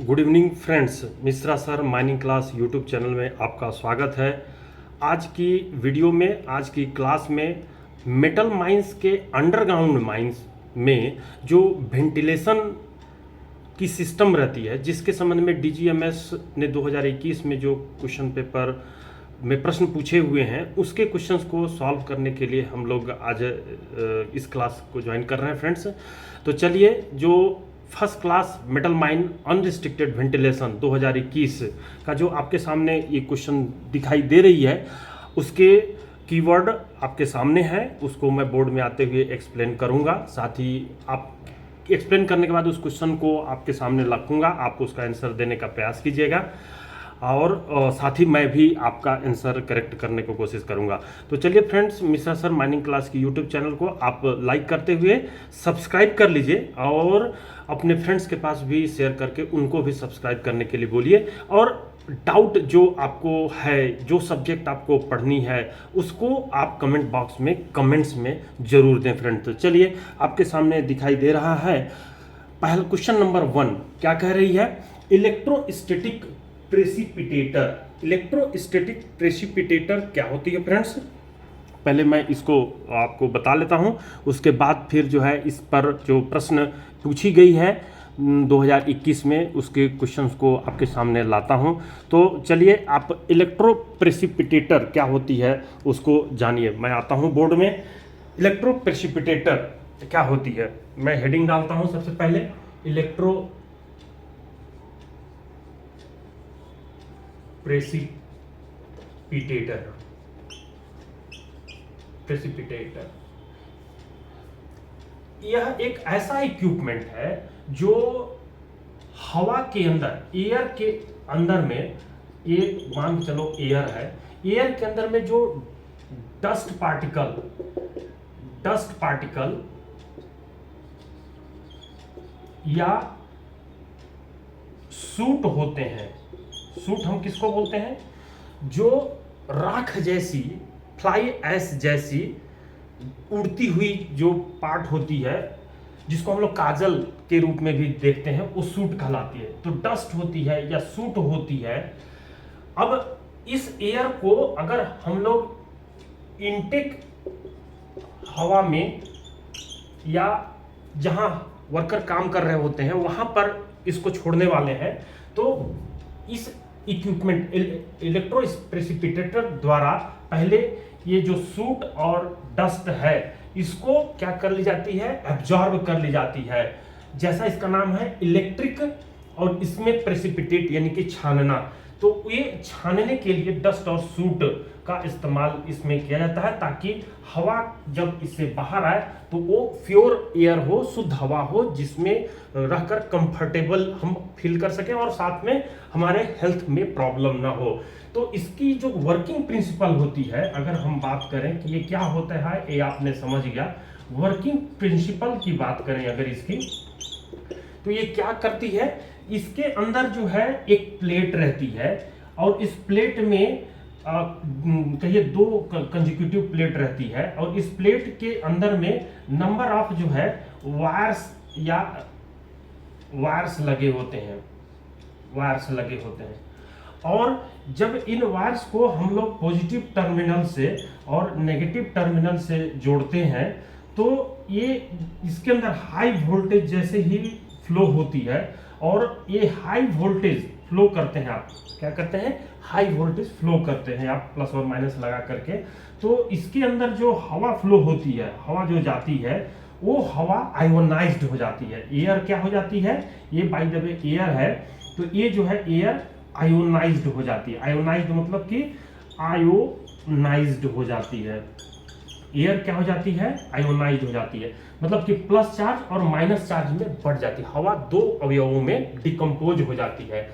Good evening friends, Mishra sir mining class YouTube channel में आपका स्वागत है। आज की वीडियो में, आज की क्लास में मेटल माइंस के अंडरग्राउंड माइंस में जो वेंटिलेशन की सिस्टम रहती है, जिसके संबंध में डीजीएमएस ने 2021 में जो क्वेश्चन पेपर में प्रश्न पूछे हुए हैं, उसके क्वेश्चंस को सॉल्व करने के लिए हम लोग आज इस क्लास को ज्वाइन कर रहे हैं फ्रेंड्स। तो चलिए, जो first class metal mine unrestricted ventilation 2021 का जो आपके सामने ये क्वेश्चन दिखाई दे रही है, उसके कीवर्ड आपके सामने है, उसको मैं बोर्ड में आते हुए एक्सप्लेन करूंगा। साथ ही आप एक्सप्लेन करने के बाद उस क्वेश्चन को आपके सामने रखूंगा, आप उसका आंसर देने का प्रयास कीजिएगा और साथ ही मैं भी आपका आंसर करेक्ट करने को कोशिश करूंगा। तो चलिए friends, Mishra sir mining class की यूट्यूब चैनल को आप लाइक करते हुए सब्सक्राइब कर लीजिए और अपने फ्रेंड्स के पास भी शेयर करके उनको भी सब्सक्राइब करने के लिए बोलिए। और डाउट जो आपको है, जो सब्जेक्ट आपको पढ़नी है, उसको आप कमेंट बॉक्स में कमेंट्स में जरूर दें फ्रेंड। तो चलिए, आपके सामने दिखाई दे रहा है पहला क्वेश्चन नंबर 1 क्या कह रही है? Electrostatic precipitator. इलेक्ट्रोस्टैटिक प्रेसिपिटेटर क्या होती है फ्रेंड्स? पहले मैं इसको आपको बता लेता हूं, उसके बाद फिर जो है इस पर जो प्रश्न पूछी गई है 2021 में, उसके क्वेश्चंस को आपके सामने लाता हूं। तो चलिए, आप इलेक्ट्रो प्रेसिपिटेटर क्या होती है उसको जानिए। मैं आता हूं बोर्ड में। इलेक्ट्रो प्रेसिपिटेटर क्या होती है, मैं हेडिंग डालता हूं सबसे पहले, इलेक्ट्रो प्रेसिपिटेटर। प्रेसिपिटेटर यह एक ऐसा इक्विपमेंट है जो हवा के अंदर, एयर के अंदर में, ये मान के चलो एयर है, एयर के अंदर में जो डस्ट पार्टिकल या सूट होते हैं। सूट हम किसको बोलते हैं? जो राख जैसी, फ्लाई ऐश जैसी उड़ती हुई जो पार्ट होती है, जिसको हम लोग काजल के रूप में भी देखते हैं, वो सूट कहलाती है। तो डस्ट होती है या सूट होती है। अब इस एयर को अगर हम लोग इनटेक हवा में या जहां वर्कर काम कर रहे होते हैं वहां पर इसको छोड़ने वाले हैं, तो इस इक्विपमेंट इलेक्ट्रो प्रेसिपिटेटर द्वारा पहले ये जो सूट और डस्ट है, इसको क्या कर ली जाती है? एब्जॉर्ब कर ली जाती है। जैसा इसका नाम है इलेक्ट्रिक, और इसमें प्रेसिपिटेट यानी कि छानना। तो ये छानने के लिए डस्ट और सूट का इस्तेमाल इसमें किया जाता है, ताकि हवा जब इससे बाहर आए तो वो प्योर एयर हो, शुद्ध हवा हो, जिसमें रहकर कंफर्टेबल हम फील कर सकें और साथ में हमारे हेल्थ में प्रॉब्लम ना हो। तो इसकी जो वर्किंग प्रिंसिपल होती है, अगर हम बात करें कि ये क्या होता है, ये आपने समझ गया। वर्किंग प्रिंसिपल की बात करें अगर इसकी, तो ये क्या करती है? इसके अंदर जो है एक प्लेट रहती है, और इस प्लेट में कहिए 2 कंसेक्यूटिव प्लेट रहती है, और इस प्लेट के अंदर में नंबर ऑफ जो है वायर्स लगे होते हैं। और जब इन वायर्स को हम लोग पॉजिटिव टर्मिनल से और नेगेटिव टर्मिनल से जोड़ते हैं, तो ये इसके अंदर हाई वोल्टेज जैसे ही फ्लो होती है, और ये हाई वोल्टेज फ्लो करते हैं। आप क्या करते हैं? हाई वोल्टेज फ्लो करते हैं आप, प्लस और माइनस लगा करके। तो इसके अंदर जो हवा फ्लो होती है, हवा जो जाती है, वो हवा आयोनाइज्ड हो जाती है। एयर क्या हो जाती है? ये बाय द वे एयर है, तो ये जो है एयर आयोनाइज्ड हो जाती है। आयोनाइज्ड मतलब कि आयोनाइज्ड हो जाती है। एयर क्या हो जाती है? आयोनाइज्ड हो जाती है, मतलब कि प्लस चार्ज और माइनस चार्ज में बढ़ जाती है। हवा 2 अवयवों में डिकम्पोज हो जाती है।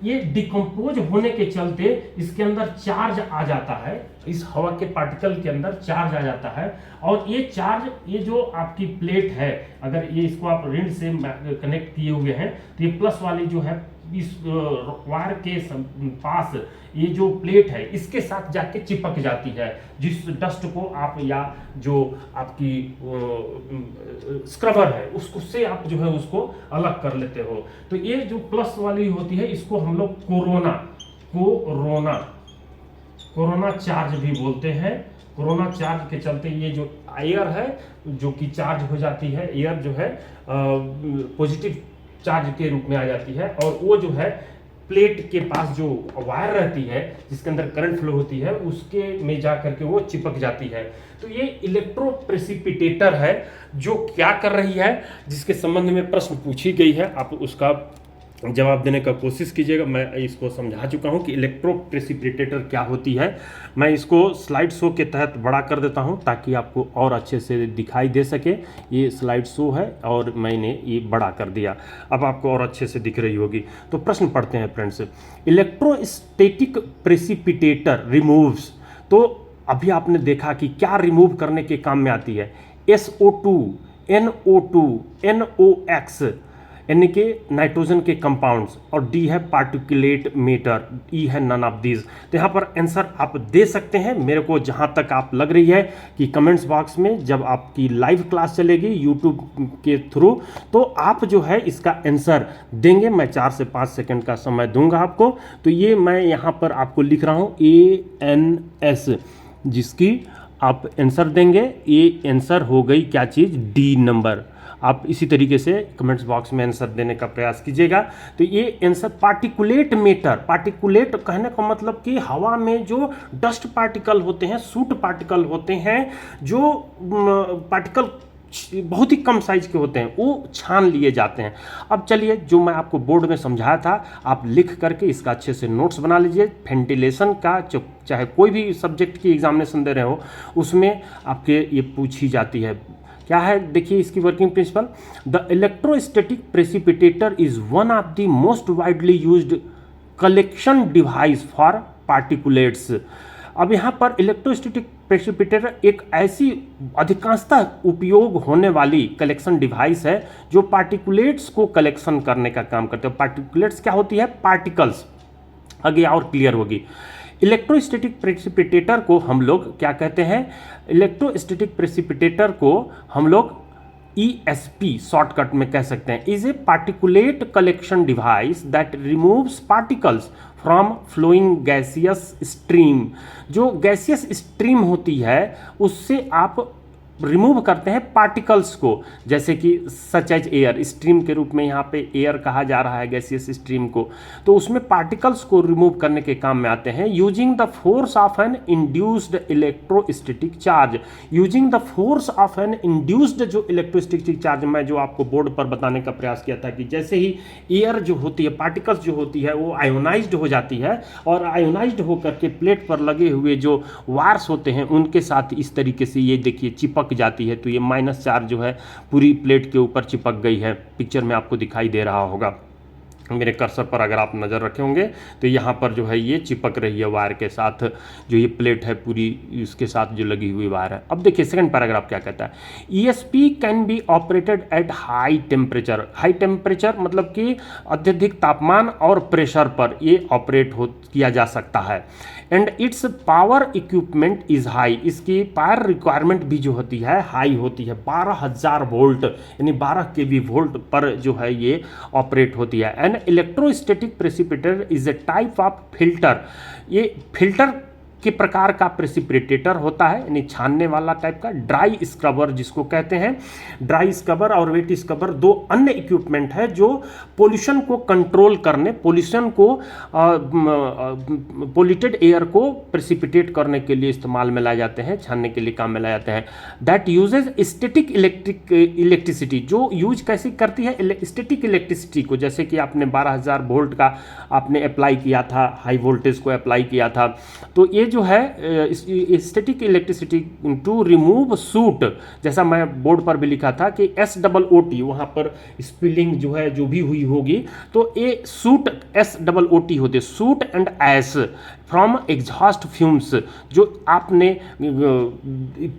ये डिकम्पोज होने के चलते इसके अंदर चार्ज आ जाता है, इस हवा के पार्टिकल के अंदर चार्ज आ जाता है, और ये चार्ज, ये जो आपकी प्लेट है, अगर ये इसको आप ऋण से कनेक्ट किए हुए हैं तो ये प्लस वाली जो है इस वायर के पास ये जो प्लेट है इसके साथ जाके चिपक जाती है, जिस डस्ट को आप या जो आपकी स्क्रबर है उसको से आप जो है उसको अलग कर लेते हो। तो ये जो प्लस वाली होती है इसको हम लोग कोरोना चार्ज भी बोलते हैं। कोरोना चार्ज के चलते ये जो एयर है जो कि चार्ज हो जाती है, एयर जो है पॉजिटिव चार्ज के रूप में आ जाती है, और वो जो है प्लेट के पास जो वायर रहती है जिसके अंदर करंट फ्लो होती है उसके में जा करके वो चिपक जाती है। तो ये इलेक्ट्रो प्रेसिपिटेटर है जो क्या कर रही है, जिसके संबंध में प्रश्न पूछी गई है, आप उसका जवाब देने का कोशिश कीजिएगा। मैं इसको समझा चुका हूं कि इलेक्ट्रो प्रेसिपिटेटर क्या होती है। मैं इसको स्लाइड शो के तहत बड़ा कर देता हूं ताकि आपको और अच्छे से दिखाई दे सके। ये स्लाइड शो है और मैंने ये बड़ा कर दिया, अब आपको और अच्छे से दिख रही होगी। तो प्रश्न पढ़ते हैं फ्रेंड्स। इलेक्ट्रोस्टैटिक प्रेसिपिटेटर रिमूव्स, तो अभी आपने देखा कि क्या रिमूव करने के काम में आती है। SO2, NO2, NOx यानी कि नाइट्रोजन के कंपाउंड्स, और डी है पार्टिकुलेट मैटर, ई है नन ऑफ दीज। तो यहाँ पर आंसर आप दे सकते हैं मेरे को जहाँ तक आप लग रही है कि कमेंट्स बॉक्स में जब आपकी लाइव क्लास चलेगी यूट्यूब के थ्रू तो आप जो है इसका आंसर देंगे। मैं 4 से 5 सेकंड का समय दूंगा आपको। तो ये मैं यहाँ पर आपको लिख रहा हूँ ANS, जिसकी आप आंसर देंगे। ये आंसर हो गई क्या चीज़, डी नंबर। आप इसी तरीके से कमेंट्स बॉक्स में आंसर देने का प्रयास कीजिएगा। तो ये आंसर पार्टिकुलेट मैटर, पार्टिकुलेट कहने का मतलब कि हवा में जो डस्ट पार्टिकल होते हैं, सूट पार्टिकल होते हैं, जो पार्टिकल बहुत ही कम साइज के होते हैं, वो छान लिए जाते हैं। अब चलिए, जो मैं आपको बोर्ड में समझाया था आप लिख करके इसका अच्छे से नोट्स बना लीजिए। वेंटिलेशन का चाहे कोई भी सब्जेक्ट की एग्जामिनेशन दे रहे हो उसमें आपके ये पूछी जाती है। क्या है देखिए इसकी working principle. The electrostatic precipitator is one of the most widely used collection device for particulates. अब यहाँ पर इलेक्ट्रोस्टैटिक प्रेसिपिटेटर एक ऐसी अधिकांशतः उपयोग होने वाली कलेक्शन डिवाइस है जो पार्टिकुलेट्स को कलेक्शन करने का काम करते हैं। पार्टिकुलेट्स क्या होती है, पार्टिकल्स। आगे और क्लियर होगी। इलेक्ट्रोस्टैटिक प्रेसिपिटेटर को हम लोग क्या कहते हैं, इलेक्ट्रोस्टैटिक प्रेसिपिटेटर को हम लोग ESP शॉर्टकट में कह सकते हैं। Is a particulate collection device that removes particles from flowing gaseous stream. जो गैसियस स्ट्रीम होती है उससे आप रिमूव करते हैं पार्टिकल्स को, जैसे कि सच एज एयर, स्ट्रीम के रूप में यहाँ पे एयर कहा जा रहा है गैसियस स्ट्रीम को, तो उसमें पार्टिकल्स को रिमूव करने के काम में आते हैं। Using the force of an induced electrostatic charge, using the force of an induced जो इलेक्ट्रोस्टैटिक चार्ज, मैं जो आपको बोर्ड पर बताने का प्रयास किया था कि जैसे ही एयर जो होती है, पार्टिकल्स जो होती है वो आयोनाइज्ड हो जाती है, और आयोनाइज्ड होकर के प्लेट पर लगे हुए जो वायर्स होते हैं उनके साथ इस तरीके से ये देखिए चिपक जाती है। तो ये माइनस चार्ज जो है पूरी प्लेट के ऊपर चिपक गई है। पिक्चर में आपको दिखाई दे रहा होगा, मेरे कर्सर पर अगर आप नज़र रखे होंगे तो यहाँ पर जो है ये चिपक रही है वायर के साथ, जो ये प्लेट है पूरी इसके साथ जो लगी हुई वायर है। अब देखिए सेकंड पैराग्राफ क्या कहता है। ESP can be operated at high temperature. High temperature मतलब कि अत्यधिक तापमान और प्रेशर पर ये ऑपरेट किया जा सकता है। And it's power equipment is high, इसकी पावर रिक्वायरमेंट भी जो होती है हाई होती है। 12,000 वोल्ट यानी 12 kV वोल्ट पर जो है ये ऑपरेट होती है। And electrostatic precipitator is A type of filter, ये फिल्टर के प्रकार का प्रेसिपिटेटर होता है, यानी छानने वाला टाइप का। ड्राई स्क्रबर जिसको कहते हैं, ड्राई स्क्रबर और वेट स्क्रबर दो अन्य इक्विपमेंट है जो पोल्यूशन को कंट्रोल करने, पोल्यूशन को पोल्यूटेड एयर को प्रेसिपिटेट करने के लिए इस्तेमाल में लाए जाते हैं, छानने के लिए काम में लाए जाते हैं। दैट यूजेज स्टैटिक इलेक्ट्रिसिटी, जो यूज कैसे करती है स्टैटिक इलेक्ट्रिसिटी को, जैसे कि आपने 12,000 वोल्ट का आपने अप्लाई किया था, हाई वोल्टेज को अप्लाई किया था, तो ये जो है static electricity to remove soot, जैसा मैं बोर्ड पर भी लिखा था कि SOOT, वहाँ पर स्पेलिंग जो है जो भी हुई होगी, तो ये सूट SOOT होते, suit and S from exhaust fumes, जो आपने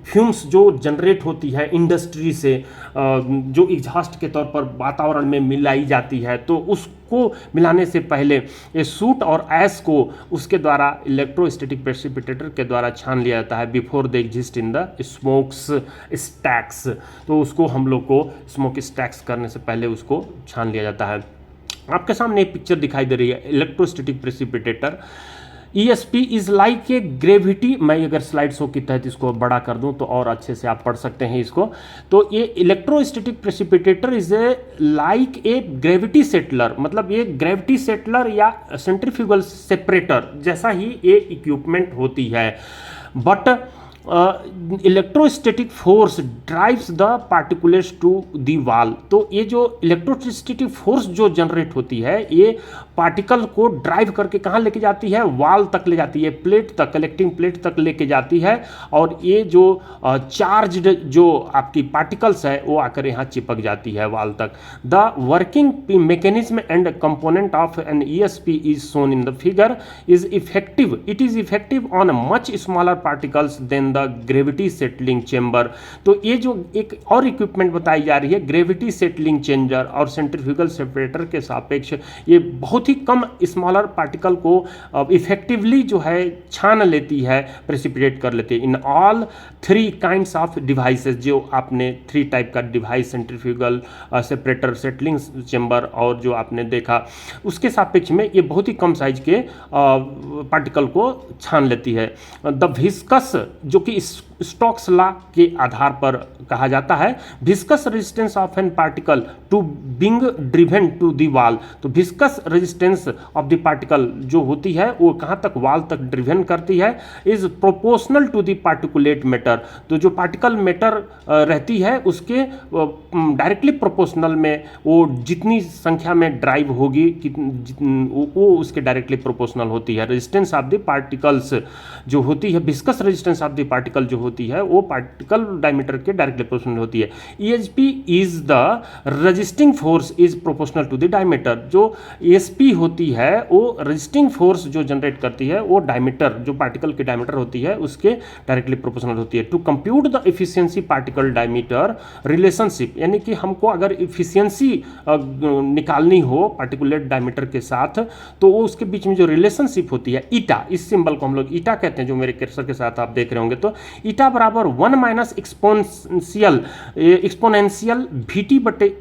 फ्यूम्स जो जनरेट होती है इंडस्ट्री से, जो एग्जॉस्ट के तौर पर वातावरण में मिलाई जाती है, तो उसको मिलाने से पहले ये सूट और ऐश को उसके द्वारा इलेक्ट्रोस्टैटिक प्रेसिपिटेटर के द्वारा छान लिया जाता है before they exist in the smokes stacks. तो उसको हम लोग को स्मोक स्टैक्स करने से पहले उसको छान लिया जाता है। आपके सामने एक पिक्चर दिखाई दे रही है electrostatic precipitator. ESP is like a gravity, मैं अगर स्लाइड शो के तहत इसको बड़ा कर दूं तो और अच्छे से आप पढ़ सकते हैं इसको। तो ये electrostatic precipitator is a like a gravity settler, मतलब ये ग्रेविटी सेटलर या सेंट्रीफ्यूगल सेपरेटर जैसा ही ये इक्विपमेंट होती है। But electrostatic force drives the particulates to the wall. तो ये जो इलेक्ट्रोस्टैटिक फोर्स जो जनरेट होती है ये पार्टिकल को ड्राइव करके कहाँ लेके जाती है, वॉल तक ले जाती है, प्लेट तक, कलेक्टिंग प्लेट तक लेके जाती है। और ये जो चार्ज्ड जो आपकी पार्टिकल्स है वो आकर यहाँ चिपक जाती है वॉल तक। The working mechanism and component of an ESP is shown in the figure. Is effective, it is effective on much smaller particles than the gravity settling chamber. तो ये जो एक और इक्विपमेंट बताई जा रही है ग्रेविटी सेटलिंग चेंबर और सेंट्रीफ्यूगल सेपरेटर के सापेक्ष ये बहुत ही कम स्मॉलर पार्टिकल को इफेक्टिवली जो है छान लेती है, प्रेसिपिटेट कर लेती है। In all 3 kinds of devices, जो आपने 3 टाइप का device, centrifugal separator, settling chamber और जो आपने देखा उसके सापेक्ष में ये बहुत ही कम साइज के पार्टिकल को छान लेती है। द विस्कस, जो कि स्टोक्स लॉ के आधार पर कहा जाता है, viscous resistance of an particle to being driven to the wall. तो viscous resistance of the particle जो होती है वो कहाँ तक, वॉल तक ड्रिवन करती है। Is proportional to the particulate matter. तो जो पार्टिकल मैटर रहती है उसके डायरेक्टली प्रोपोर्शनल में वो जितनी संख्या में ड्राइव होगी वो उसके डायरेक्टली प्रोपोर्शनल होती है। रेजिस्टेंस ऑफ द पार्टिकल्स जो होती है, viscous resistance of the particle जो होती है वो पार्टिकल डायमीटर के डायरेक्टली प्रोपोर्शनल होती है। ESP is the resisting force is proportional to the diameter. जो ESP होती है वो रेजिस्टिंग फोर्स जो जनरेट करती है वो डायमीटर, जो पार्टिकल की डायमीटर होती है उसके डायरेक्टली प्रोपोर्शनल होती है। To compute the efficiency particle diameter relationship, यानी कि हमको अगर एफिशिएंसी निकालनी हो पार्टिकुलेट डायमीटर के साथ तो वो उसके बीच में जो रिलेशनशिप होती है ईटा, इस सिंबल को हम लोग ईटा कहते हैं, जो मेरे कर्सर के साथ आप देख रहे होंगे। तो ईटा बराबर 1 minus exponential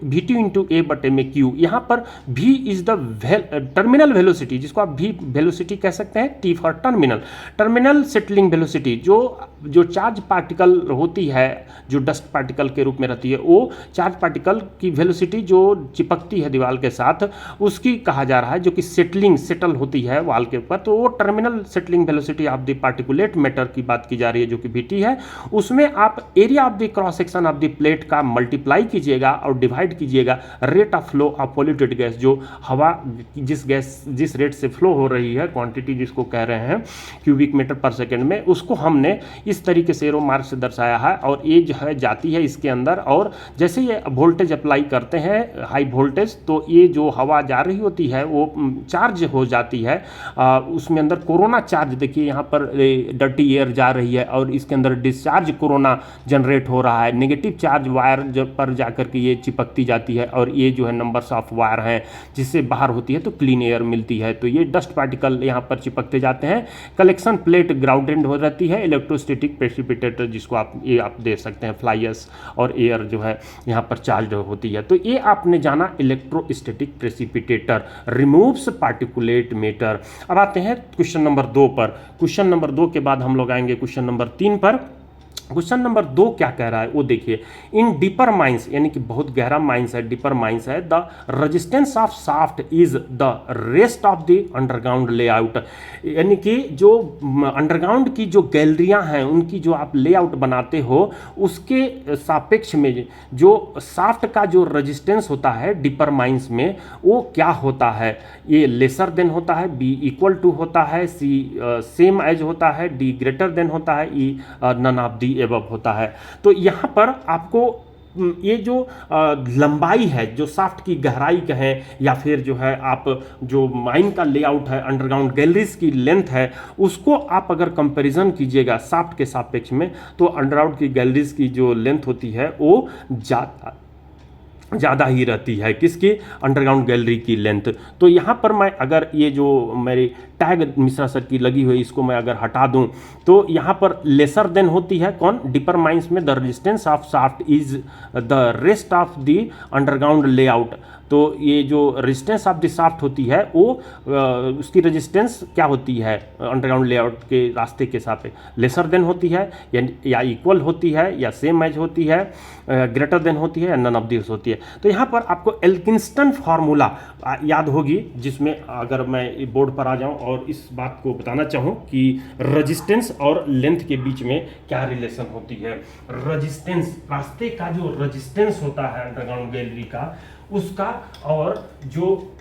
VT into A बटे में Q। यहाँ पर V is the terminal velocity, जिसको आप V वेलोसिटी कह सकते हैं, T for terminal settling velocity. जो चार्ज पार्टिकल होती है, जो डस्ट पार्टिकल के रूप में रहती है, वो चार्ज पार्टिकल की वेलोसिटी जो चिपकती है दीवार के साथ उसकी कहा जा रहा है, जो कि सेटल होती है वॉल के ऊपर। तो वो terminal settling velocity of the particulate matter की बात की जा रही है, जो कि VT है। उसमें आप area of the cross section of the plate का मल्टीप्लाई कीजिएगा और डिवाइड कीजिएगा rate of flow of polluted gas, जो हवा जिस रेट से फ्लो हो रही है, क्वांटिटी जिसको कह रहे हैं क्यूबिक मीटर पर सेकेंड में, उसको हमने इस तरीके से एरो मार्क से दर्शाया है। और ये जो है जाती है इसके अंदर, और जैसे ये वोल्टेज अप्लाई करते हैं हाई वोल्टेज, तो ये जो हवा जा रही होती है वो चार्ज हो जाती है। उसमें अंदर कोरोना चार्ज, देखिए यहाँ पर डर्टी एयर जा रही है और इसके अंदर डिस्चार्ज कोरोना जनरेट हो रहा है। नेगेटिव चार्ज वायर पर जाकर के ये चिपकती जाती है और ये जो है नंबर्स ऑफ वायर हैं जिससे बाहर होती है तो क्लीन एयर मिलती है। तो ये डस्ट पार्टिकल यहाँ पर चिपकते जाते हैं। कलेक्शन प्लेट ग्राउंडेड हो रहती है। इलेक्ट्रोस्टैटिक प्रेसिपिटेटर जिसको आप दे सकते हैं, फ्लाइस और एयर जो है यहाँ पर चार्ज होती है। तो ये आपने जाना electrostatic precipitator removes particulate matter. अब आते हैं क्वेश्चन नंबर 2 पर। क्वेश्चन नंबर 2 के बाद हम लोग आएंगे क्वेश्चन नंबर 3 पर। क्वेश्चन नंबर 2 क्या कह रहा है वो देखिए। इन डीपर माइंस, यानी कि बहुत गहरा माइंस है, डीपर माइंस है, the resistance of shaft is the rest of the underground layout. यानी कि जो अंडरग्राउंड की जो गैलरियां हैं उनकी जो आप लेआउट बनाते हो उसके सापेक्ष में जो शाफ्ट का जो रेजिस्टेंस होता है डीपर माइंस में वो क्या होता है। ए लेसर देन होता है, बी इक्वल टू होता है, सी सेम एज होता है, डी ग्रेटर देन होता है, E none of the above होता है। तो यहाँ पर आपको ये जो लंबाई है, जो शाफ्ट की गहराई कहें या फिर जो है आप जो माइन का लेआउट है, अंडरग्राउंड गैलरीज की लेंथ है, उसको आप अगर कंपैरिजन कीजिएगा शाफ्ट के सापेक्ष में, तो अंडरग्राउंड की गैलरीज की जो लेंथ होती है वो ज़्यादा ही रहती है, किसकी, अंडरग्राउंड गैलरी की लेंथ। तो यहाँ पर मैं अगर ये जो मेरी टैग मिश्रा सर की लगी हुई इसको मैं अगर हटा दूं, तो यहाँ पर लेसर देन होती है कौन, डीपर माइंस में the resistance of shaft is the rest of the underground layout. तो ये जो रेजिस्टेंस ऑफ द शाफ्ट होती है वो उसकी रेजिस्टेंस क्या होती है अंडरग्राउंड लेआउट के रास्ते के सापेक्ष लेसर देन होती है, या इक्वल होती है, या सेम एज होती है, ग्रेटर देन होती है, या नन ऑफ दिस होती है। तो यहाँ पर आपको एल्किंस्टन फार्मूला याद होगी, जिसमें अगर मैं बोर्ड पर आ जाऊं और इस बात को बताना चाहूं कि रेजिस्टेंस और लेंथ के बीच में क्या रिलेशन होती है। रेजिस्टेंस, रास्ते का जो रेजिस्टेंस होता है अंडरग्राउंड गैलरी का, उसका और जो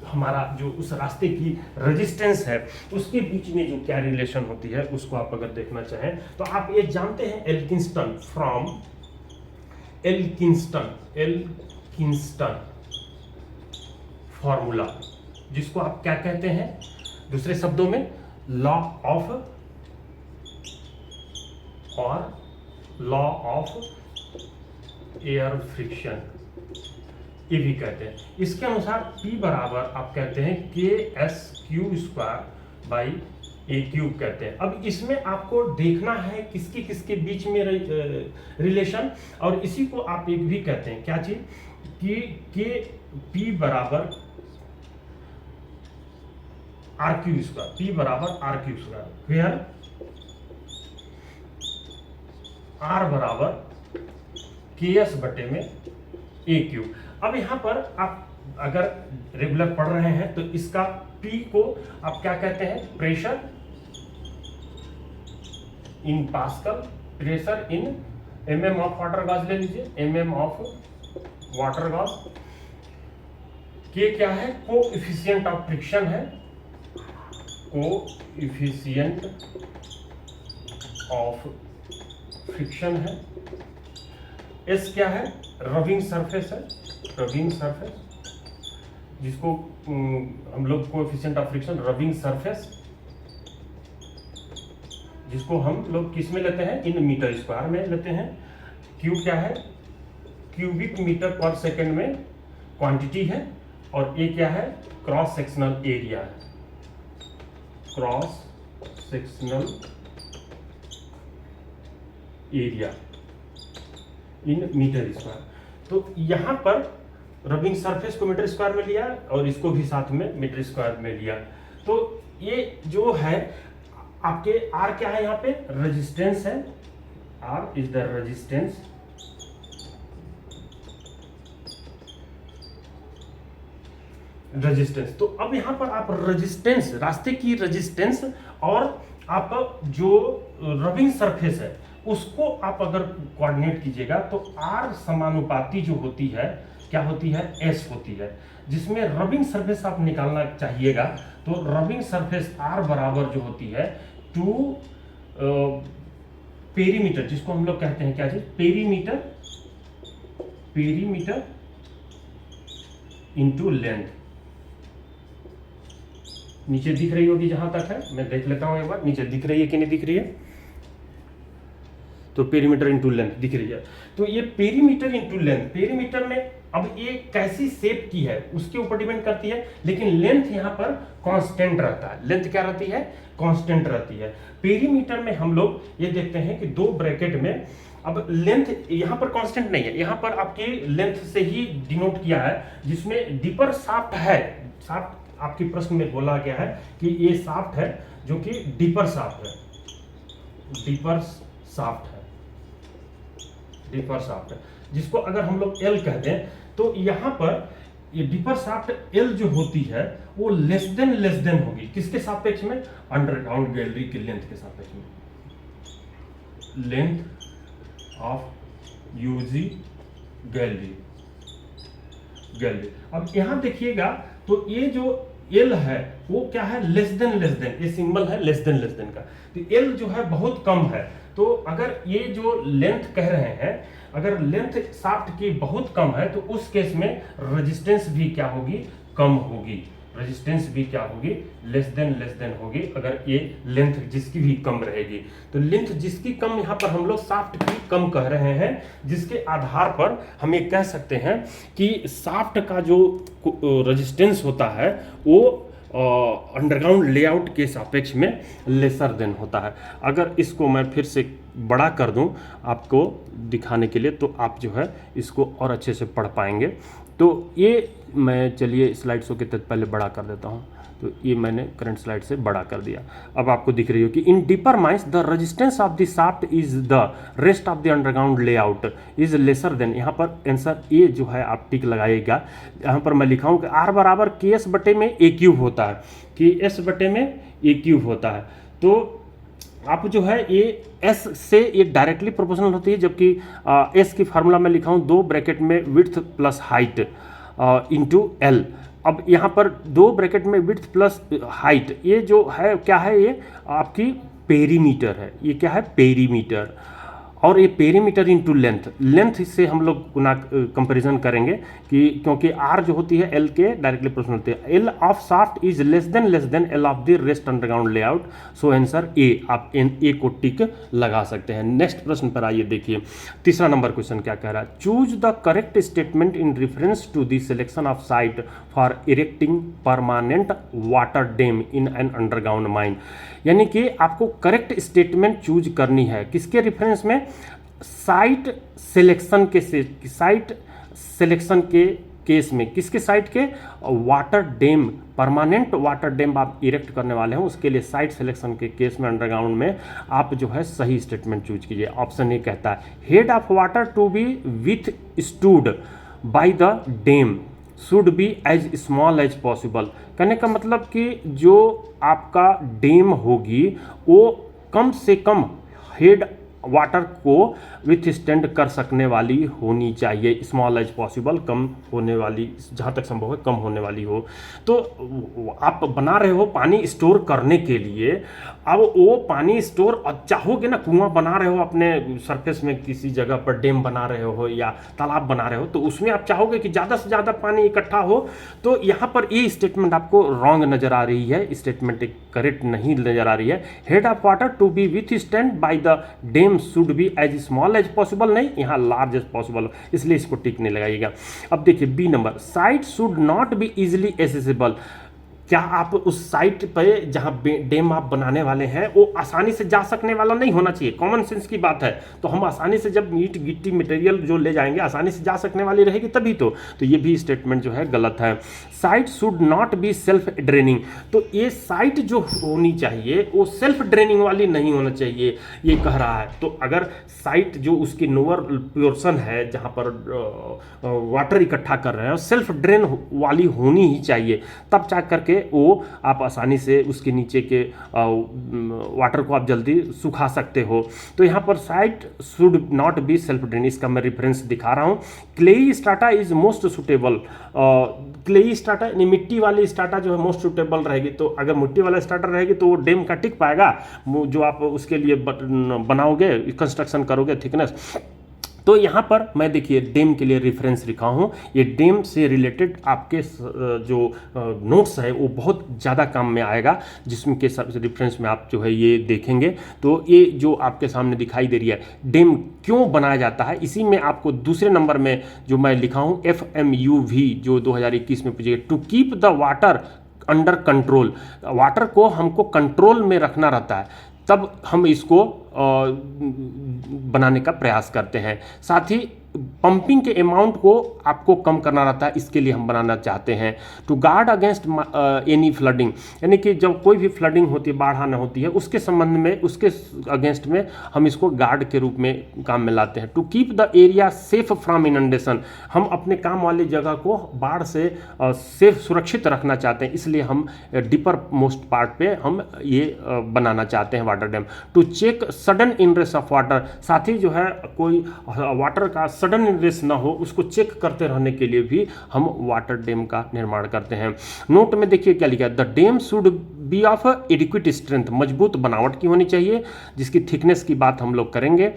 हमारा जो उस रास्ते की रेजिस्टेंस है उसके बीच में जो क्या रिलेशन होती है, उसको आप अगर देखना चाहें तो आप ये जानते हैं एल्किंस्टन, फ्रॉम एल्किंस्टन फॉर्मूला, जिसको आप क्या कहते हैं, दूसरे शब्दों में लॉ ऑफ एयर फ्रिक्शन ये भी कहते हैं। इसके अनुसार P बराबर आप कहते हैं KS² बाई ए क्यूब कहते हैं। अब इसमें आपको देखना है किसके किसके बीच में रिलेशन, और इसी को आप एक भी कहते हैं क्या चीज, कि P बराबर RQ², P बराबर RQ², वेयर R बराबर KS बटे में ए क्यूब। अब यहाँ पर आप अगर रेगुलर पढ़ रहे हैं तो इसका P को आप क्या कहते हैं, pressure in pascal, pressure in mm of water gauge ले लीजिए, mm of water gauge. K क्या है, कोएफिशिएंट ऑफ फ्रिक्शन है, कोएफिशिएंट ऑफ फ्रिक्शन है। S क्या है, रबिंग सरफेस है, रबिंग सरफेस, जिसको हम लोग coefficient of friction rubbing surface, जिसको हम लोग किस में लेते हैं, इन मीटर स्क्वायर में लेते हैं। Q क्या है, क्यूबिक मीटर पर सेकंड में क्वांटिटी है, और A क्या है, क्रॉस सेक्शनल एरिया है, cross sectional area in metre square. तो यहां पर रबिंग सरफेस को मीटर स्क्वायर में लिया और इसको भी साथ में मीटर स्क्वायर में लिया। तो ये जो है आपके R क्या है, यहाँ पे रेजिस्टेंस है, R is the resistance, resistance. तो अब यहां पर आप रेजिस्टेंस, रास्ते की रेजिस्टेंस और आप जो रबिंग सरफेस है उसको आप अगर कोऑर्डिनेट कीजिएगा तो R समानुपाती जो होती है क्या होती है, S होती है, जिसमें रबिंग सरफेस आप निकालना चाहिएगा। तो रबिंग सरफेस R बराबर जो होती है टू पेरीमीटर, जिसको हम लोग कहते हैं क्या चीज, पेरीमीटर, पेरीमीटर इंटू लेंथ। नीचे दिख रही होगी जहां तक है, मैं देख लेता हूं एक बार नीचे दिख रही है कि नहीं दिख रही है। तो पेरीमीटर इंटू लेंथ दिख रही है। तो ये पेरीमीटर इंटू लेंथ, पेरीमीटर में अब ये कैसी शेप की है उसके ऊपर डिपेंड करती है, लेकिन लेंथ यहाँ पर कांस्टेंट रहता है। लेंथ क्या रहती है, कांस्टेंट रहती है। पेरीमीटर में हम लोग ये देखते हैं कि दो ब्रैकेट में, अब लेंथ यहाँ पर कांस्टेंट नहीं है, यहाँ पर आपकी लेंथ से ही डिनोट किया है, जिसमें डीपर शाफ्ट है। शाफ्ट आपके प्रश्न में बोला गया है कि ये शाफ्ट है जो कि डीपर शाफ्ट है, डीपर शाफ्ट है, डीपर शाफ्ट है, जिसको अगर हम लोग L कहते हैं तो यहाँ पर ये डीपर शाफ्ट L जो होती है वो लेस देन होगी, किसके सापेक्ष में, अंडरग्राउंड गैलरी की लेंथ के सापेक्ष में, लेंथ ऑफ यूजी गैलरी। अब यहाँ देखिएगा तो ये जो एल है वो क्या है, लेस देन, ये सिंबल है लेस देन का, तो एल जो है बहुत कम है। तो अगर ये जो लेंथ कह रहे हैं, अगर लेंथ शाफ्ट की बहुत कम है तो उस केस में रेजिस्टेंस भी क्या होगी, कम होगी, रेजिस्टेंस भी क्या होगी, लेस देन होगी, अगर ये लेंथ जिसकी भी कम रहेगी। तो लेंथ जिसकी कम, यहाँ पर हम लोग शाफ्ट की कम कह रहे हैं, जिसके आधार पर हम ये कह सकते हैं कि शाफ्ट का जो रेजिस्टेंस होता है वो अंडरग्राउंड लेआउट के सापेक्ष में लेसर देन होता है। अगर इसको मैं फिर से बड़ा कर दूं आपको दिखाने के लिए, तो आप जो है इसको और अच्छे से पढ़ पाएंगे। तो ये मैं चलिए स्लाइड शो के तहत पहले बड़ा कर देता हूँ। तो ये मैंने करंट स्लाइड से बड़ा कर दिया। अब आपको दिख रही हो कि इन deeper mines the resistance of the shaft is the rest of the underground layout is lesser than. यहाँ पर आंसर ए जो है आप टिक लगाइएगा। यहाँ पर मैं लिखा हूँ कि आर बराबर के एस बटे में ए क्यूब होता है, कि एस बटे में ए क्यूब होता है। तो आप जो है ये एस से ये डायरेक्टली प्रोपोर्शनल होती है, जबकि एस की फार्मूला मैं लिखा हूँ 2 ब्रैकेट में width plus height into L. अब यहाँ पर 2 ब्रैकेट में विड्थ प्लस हाइट, ये जो है क्या है, ये आपकी पेरीमीटर है। ये क्या है, पेरीमीटर, और ये पेरीमीटर इंटू लेंथ से हम लोग कंपैरिजन करेंगे कि क्योंकि आर जो होती है एल के डायरेक्टली प्रोपोर्शनल होती है। L of shaft is less than L of the rest underground layout, so answer A. आप ए को टिक लगा सकते हैं। नेक्स्ट प्रश्न पर आइए, देखिए तीसरा नंबर क्वेश्चन क्या कह रहा है। Choose the correct statement in reference to the selection of site for erecting permanent water dam in an underground mine. यानी कि आपको करेक्ट स्टेटमेंट चूज करनी है किसके रेफरेंस में, साइट सिलेक्शन के केस में। किसके साइट के, water dam, permanent water dam आप इरेक्ट करने वाले हैं, उसके लिए साइट सिलेक्शन के केस में अंडरग्राउंड में आप जो है सही स्टेटमेंट चूज कीजिए। ऑप्शन ए कहता है head of water to be withstood by the dam should be as small as possible. कहने का मतलब कि जो आपका डैम होगी वो कम से कम हेड वाटर को विथ स्टैंड कर सकने वाली होनी चाहिए, स्मॉल एज पॉसिबल, कम होने वाली, जहाँ तक संभव है कम होने वाली हो। तो आप बना रहे हो पानी स्टोर करने के लिए, अब वो पानी स्टोर चाहोगे ना, कुआं बना रहे हो अपने सरफेस में, किसी जगह पर डैम बना रहे हो या तालाब बना रहे हो, तो उसमें आप चाहोगे कि ज़्यादा से ज़्यादा पानी इकट्ठा हो। तो यहाँ पर ये स्टेटमेंट आपको रॉन्ग नज़र आ रही है, स्टेटमेंट करेक्ट नहीं नज़र आ रही है। Head of water to be withstand by the dam should be as small as possible, नहीं, यहाँ लार्ज एज पॉसिबल, इसलिए इसको टिक नहीं लगाइएगा। अब देखिए B number, site should not be easily accessible. क्या आप उस साइट पे जहाँ डैम आप बनाने वाले हैं वो आसानी से जा सकने वाला नहीं होना चाहिए, कॉमन सेंस की बात है। तो हम आसानी से जब ईंट गिट्टी मटेरियल जो ले जाएंगे आसानी से जा सकने वाली रहेगी तभी तो ये भी स्टेटमेंट जो है गलत है। Site should not be self draining, तो ये साइट जो होनी चाहिए वो सेल्फ ड्रेनिंग वाली नहीं होना चाहिए, ये कह रहा है। तो अगर साइट जो उसकी लोअर पोर्शन है जहाँ पर वाटर इकट्ठा कर रहे हैं सेल्फ ड्रेन वाली होनी ही चाहिए, तब जा करके वो आप आसानी से उसके नीचे के वाटर को आप जल्दी सुखा सकते हो। तो यहाँ पर site should not be self drain, इसका मैं रेफरेंस दिखा रहा हूँ। Clayey strata is most suitable, clayey strata यानी मिट्टी वाली स्ट्राटा जो है मोस्ट सुटेबल रहेगी। तो अगर मिट्टी वाला स्ट्राटा रहेगी तो वो डैम का टिक पाएगा, जो आप उसके लिए बनाओगे, कंस्ट्रक्शन करोगे थिकनेस। तो यहाँ पर मैं देखिए डैम के लिए रेफरेंस लिखा हूँ, ये डैम से रिलेटेड आपके जो नोट्स है वो बहुत ज़्यादा काम में आएगा, जिसमें के रेफरेंस में आप जो है ये देखेंगे। तो ये जो आपके सामने दिखाई दे रही है डैम क्यों बनाया जाता है, इसी में आपको दूसरे नंबर में जो मैं लिखा हूँ FMUV जो 2021 में पूछेगा, to keep the water under control. Water को हमको कंट्रोल में रखना रहता है, तब हम इसको बनाने का प्रयास करते हैं। साथ ही पंपिंग के अमाउंट को आपको कम करना रहता है, इसके लिए हम बनाना चाहते हैं। To guard against any flooding, यानी कि जब कोई भी फ्लडिंग होती है, बाढ़ आना होती है, उसके संबंध में, उसके अगेंस्ट में हम इसको गार्ड के रूप में काम में लाते हैं। To keep the area safe from inundation, हम अपने काम वाली जगह को बाढ़ से सेफ सुरक्षित रखना चाहते हैं, इसलिए हम डीपर मोस्ट पार्ट पे हम ये बनाना चाहते हैं water dam. To check sudden ingress of water, साथ ही जो है कोई वाटर का सडन इनग्रेस ना हो उसको चेक करते रहने के लिए भी हम वाटर डैम का निर्माण करते हैं। नोट में देखिए क्या लिखा है, the dam should B of adequate strength, मजबूत बनावट की होनी चाहिए, जिसकी थिकनेस की बात हम लोग करेंगे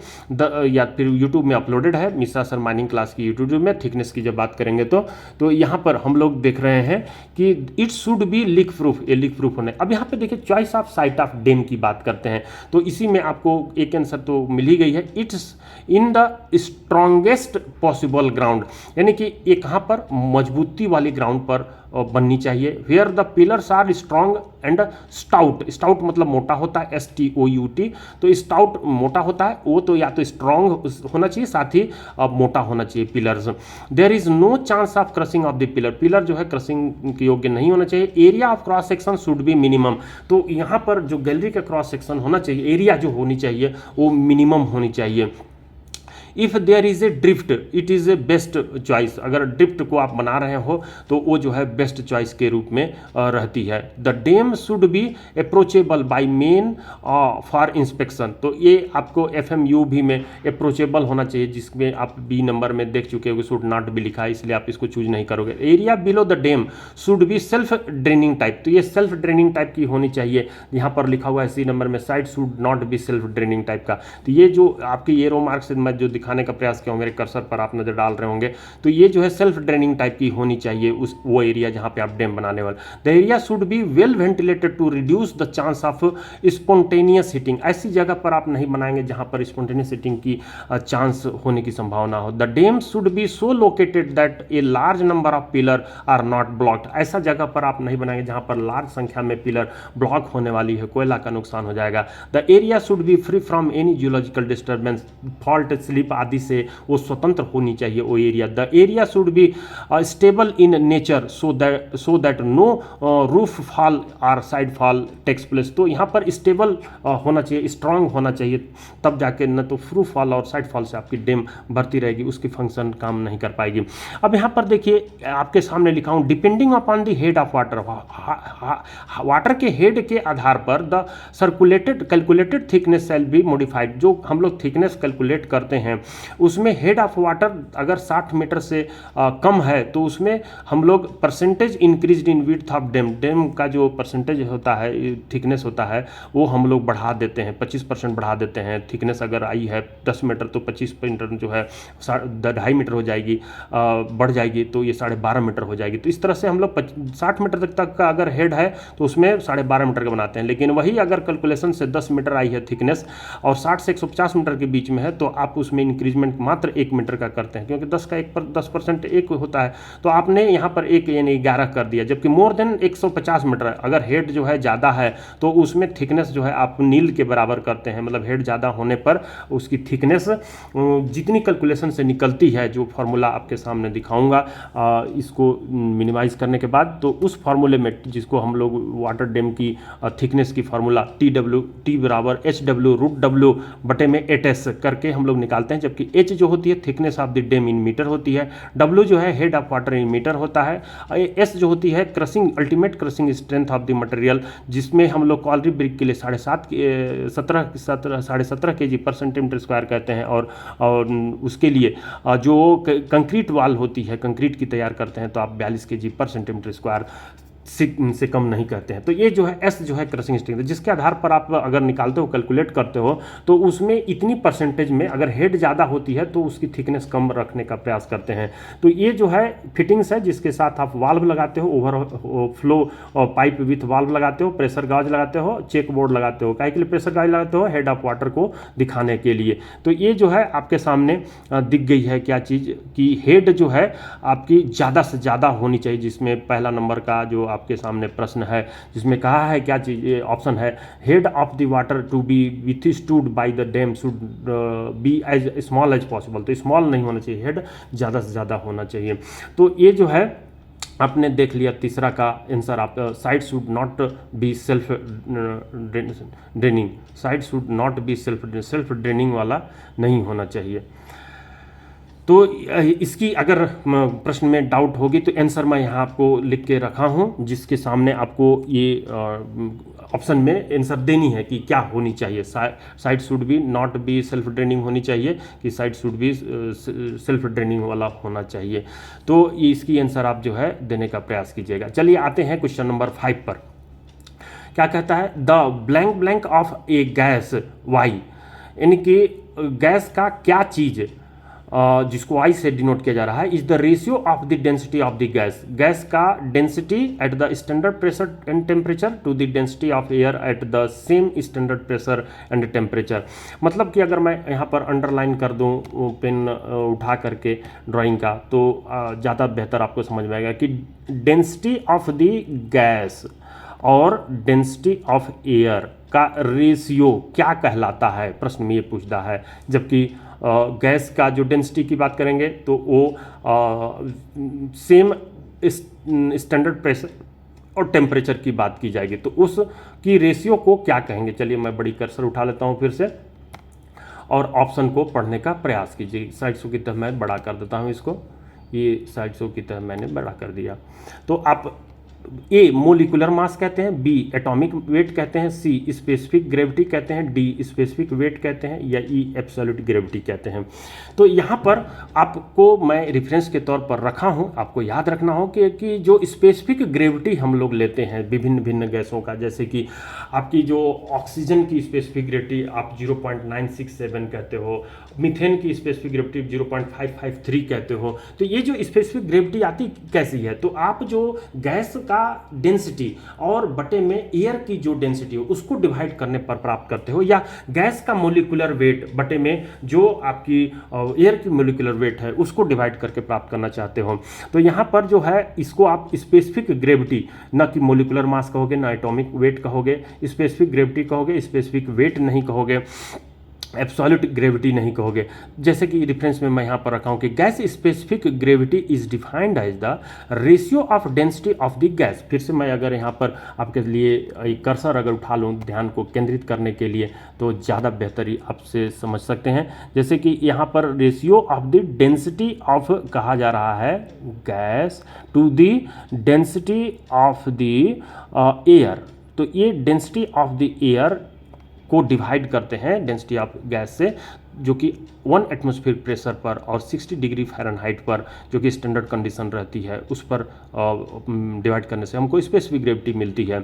या फिर यूट्यूब में अपलोडेड है मिश्रा सर माइनिंग क्लास की यूट्यूब में, थिकनेस की जब बात करेंगे तो यहाँ पर हम लोग देख रहे हैं कि it should be leak proof, ये लीक प्रूफ होने। अब यहाँ पे देखिए choice of site of dam की बात करते हैं, तो इसी में आपको एक आंसर तो मिल ही गई है, it's in the strongest possible ground, यानी कि ये कहाँ पर मजबूती वाली ग्राउंड पर बननी चाहिए। Where the pillars are strong and stout, stout मतलब मोटा होता है, STOUT, तो स्टाउट मोटा होता है, वो तो या तो स्ट्रॉन्ग होना चाहिए साथ ही मोटा होना चाहिए pillars. There is no chance of crushing of the pillar, pillar जो है क्रशिंग के योग्य नहीं होना चाहिए। Area of cross section should be minimum, तो यहाँ पर जो गैलरी का क्रॉस सेक्शन होना चाहिए, एरिया जो होनी चाहिए वो मिनिमम होनी चाहिए। If there is a drift it is a best choice, अगर ड्रिफ्ट को आप बना रहे हो तो वो जो है बेस्ट चॉइस के रूप में रहती है। The dam should be approachable by men for inspection, तो ये आपको FMU भी में अप्रोचेबल होना चाहिए, जिसमें आप B नंबर में देख चुके हो शुड नॉट भी लिखा है, इसलिए आप इसको चूज नहीं करोगे। Area below the dam should be self draining type, तो ये सेल्फ ड्रेनिंग टाइप की होनी चाहिए, यहाँ पर लिखा हुआ है C नंबर में side should not be self draining type का। तो ये जो आपकी एरो मार्क से मैं जो दिखाने का प्रयास किया हूँ, मेरे कर्सर पर आप नजर डाल रहे होंगे, तो ये जो है सेल्फ ड्रेनिंग टाइप की होनी चाहिए उस वो एरिया जहाँ पे आप डैम बनाने वाले। The area should be well ventilated to reduce the chance of spontaneous heating, ऐसी जगह पर आप नहीं बनाएंगे जहाँ पर स्पॉन्टेनियस हीटिंग की चांस होने की संभावना हो। The dam should be so located that a large number of pillar are not blocked, ऐसा जगह पर आप नहीं बनाएंगे जहाँ पर लार्ज संख्या में पिलर ब्लॉक होने वाली है, कोयला का नुकसान हो जाएगा। The area should be free from any geological disturbance, fault slip आदि से वो स्वतंत्र होनी चाहिए वो एरिया। The area should be stable in nature so that no roof fall or side fall takes place, तो यहाँ पर स्टेबल होना चाहिए, स्ट्रांग होना चाहिए, तब जाके न तो roof fall or side fall से आपकी डैम भरती रहेगी, उसकी फंक्शन काम नहीं कर पाएगी। अब यहाँ पर देखिए आपके सामने लिखा हूँ, depending upon the head of water, water के हेड के आधार पर the calculated thickness shall be modified, जो हम लोग थिकनेस कैलकुलेट करते हैं उसमें हेड ऑफ वाटर अगर 60 मीटर से कम है तो उसमें हम लोग percentage increase in width of dam, dam का जो परसेंटेज होता है थिकनेस होता है वो हम लोग बढ़ा देते हैं, 25% बढ़ा देते हैं। थिकनेस अगर आई है 10 मीटर तो 25 मीटर जो है 2.5 मीटर हो जाएगी, बढ़ जाएगी तो ये 12.5 मीटर हो जाएगी। तो इस तरह से हम लोग 60 मीटर तक का अगर हेड है तो उसमें 12.5 मीटर का बनाते हैं, लेकिन वही अगर कैलकुलेशन से 10 मीटर आई है थिकनेस और 60 से 150 मीटर के बीच में है तो आप उसमें इंक्रीजमेंट मात्र 1 मीटर का करते हैं, क्योंकि 10% एक होता है, तो आपने यहाँ पर 1 यानी 11 कर दिया। जबकि मोर देन 150 मीटर अगर हेड जो है ज़्यादा है तो उसमें थिकनेस जो है आप नील के बराबर करते हैं, मतलब हेड ज़्यादा होने पर उसकी थिकनेस जितनी कैलकुलेशन से निकलती है, जो फार्मूला आपके सामने दिखाऊंगा इसको मिनिमाइज करने के बाद, तो उस फार्मूले में जिसको हम लोग वाटर डैम की थिकनेस की फार्मूला T बराबर HW√W बटे में 8S करके हम लोग निकालते हैं, जबकि H जो होती है thickness of the dam in metre होती है, W जो है head of water in metre होता है, S जो होती है crushing ultimate crushing strength of the material, जिसमें हम लोग कॉलरी ब्रिक के लिए 17.5 kg पर सेंटीमीटर स्क्वायर कहते हैं, और उसके लिए जो कंक्रीट वाल होती है कंक्रीट की तैयार करते हैं तो आप 42 kg पर सेंटीमीटर स्क्वायर से कम नहीं कहते हैं। तो ये जो है एस जो है क्रशिंग स्ट्रेंथ, जिसके आधार पर आप अगर निकालते हो कैलकुलेट करते हो तो उसमें इतनी परसेंटेज में अगर हेड ज़्यादा होती है तो उसकी थिकनेस कम रखने का प्रयास करते हैं। तो ये जो है फिटिंग्स है जिसके साथ आप वाल्व लगाते हो, over flow pipe with valve लगाते हो, प्रेशर गाज लगाते हो, चेक बोर्ड लगाते हो। काहे के लिए प्रेशर गाज लगाते हो? हेड ऑफ वाटर को दिखाने के लिए। तो ये जो है आपके सामने दिख गई है क्या चीज़ कि हेड जो है आपकी ज़्यादा से ज़्यादा होनी चाहिए, जिसमें पहला नंबर का जो आपके सामने प्रश्न है जिसमें कहा है क्या चीज, ऑप्शन है head of the water to be withstood by the dam should be as small as possible. तो स्मॉल नहीं होना चाहिए, हेड ज़्यादा से ज़्यादा होना चाहिए। तो ये जो है आपने देख लिया तीसरा का आंसर, आप side should not be self draining, side should not be self draining वाला नहीं होना चाहिए। तो इसकी अगर प्रश्न में डाउट होगी तो आंसर मैं यहाँ आपको लिख के रखा हूँ, जिसके सामने आपको ये ऑप्शन में आंसर देनी है कि क्या होनी चाहिए। Site should be not be self draining होनी चाहिए कि site should be self draining वाला होना चाहिए। तो इसकी आंसर आप जो है देने का प्रयास कीजिएगा। चलिए आते हैं क्वेश्चन नंबर 5 पर। क्या कहता है, the blank blank of a gas why, यानी कि गैस का क्या चीज जिसको आई से डिनोट किया जा रहा है, is the ratio of the density of the gas, gas का density at the standard pressure and temperature to the density of air at the same standard pressure and temperature. मतलब कि अगर मैं यहाँ पर अंडरलाइन कर दूँ पेन उठा करके ड्राइंग का, तो ज़्यादा बेहतर आपको समझ में आएगा कि डेंसिटी ऑफ द गैस और डेंसिटी ऑफ एयर का रेशियो क्या कहलाता है, प्रश्न में ये पूछता है। जबकि गैस का जो डेंसिटी की बात करेंगे तो वो सेम स्टैंडर्ड प्रेशर और टेम्परेचर की बात की जाएगी, तो उस की रेशियो को क्या कहेंगे। चलिए मैं बड़ी कर्सर उठा लेता हूँ फिर से और ऑप्शन को पढ़ने का प्रयास कीजिए। साइड शो की तरह मैं बड़ा कर देता हूँ इसको, ये साइड शो की तरह मैंने बड़ा कर दिया। तो आप ए मोलिकुलर मास कहते हैं, बी एटॉमिक वेट कहते हैं, सी स्पेसिफिक ग्रेविटी कहते हैं, डी स्पेसिफिक वेट कहते हैं, या ई एब्सोल्यूट ग्रेविटी कहते हैं। तो यहाँ पर आपको मैं रेफरेंस के तौर पर रखा हूँ, आपको याद रखना हो कि जो स्पेसिफिक ग्रेविटी हम लोग लेते हैं विभिन्न भिन्न गैसों का, जैसे कि आपकी जो ऑक्सीजन की स्पेसिफिक ग्रेविटी आप 0.967 कहते हो, मीथेन की स्पेसिफिक ग्रेविटी 0.553 कहते हो। तो ये जो स्पेसिफिक ग्रेविटी आती कैसी है, तो आप जो गैस का डेंसिटी और बटे में एयर की जो डेंसिटी हो उसको डिवाइड करने पर प्राप्त करते हो, या गैस का मोलिकुलर वेट बटे में जो आपकी एयर की मोलिकुलर वेट है उसको डिवाइड करके प्राप्त करना चाहते हो। तो यहाँ पर जो है इसको आप स्पेसिफिक ग्रेविटी, ना कि मोलिकुलर मास कहोगे, ना एटॉमिक वेट कहोगे, स्पेसिफिक ग्रेविटी कहोगे, स्पेसिफिक वेट नहीं कहोगे, एब्सोल्यूट ग्रेविटी नहीं कहोगे। जैसे कि रेफरेंस में मैं यहाँ पर रखा हूँ कि gas specific gravity is defined as the ratio of density of the gas. फिर से मैं अगर यहाँ पर आपके लिए एक कर्सर अगर उठा लूँ ध्यान को केंद्रित करने के लिए, तो ज़्यादा बेहतरी आपसे समझ सकते हैं। जैसे कि यहाँ पर ratio of the density of कहा जा रहा है gas to the density of the air, तो ये डेंसिटी ऑफ द एयर को डिवाइड करते हैं डेंसिटी ऑफ गैस से, जो कि 1 एटमॉस्फेयर प्रेशर पर और 60 डिग्री फ़ारेनहाइट पर जो कि स्टैंडर्ड कंडीशन रहती है उस पर डिवाइड करने से हमको स्पेसिफिक ग्रेविटी मिलती है।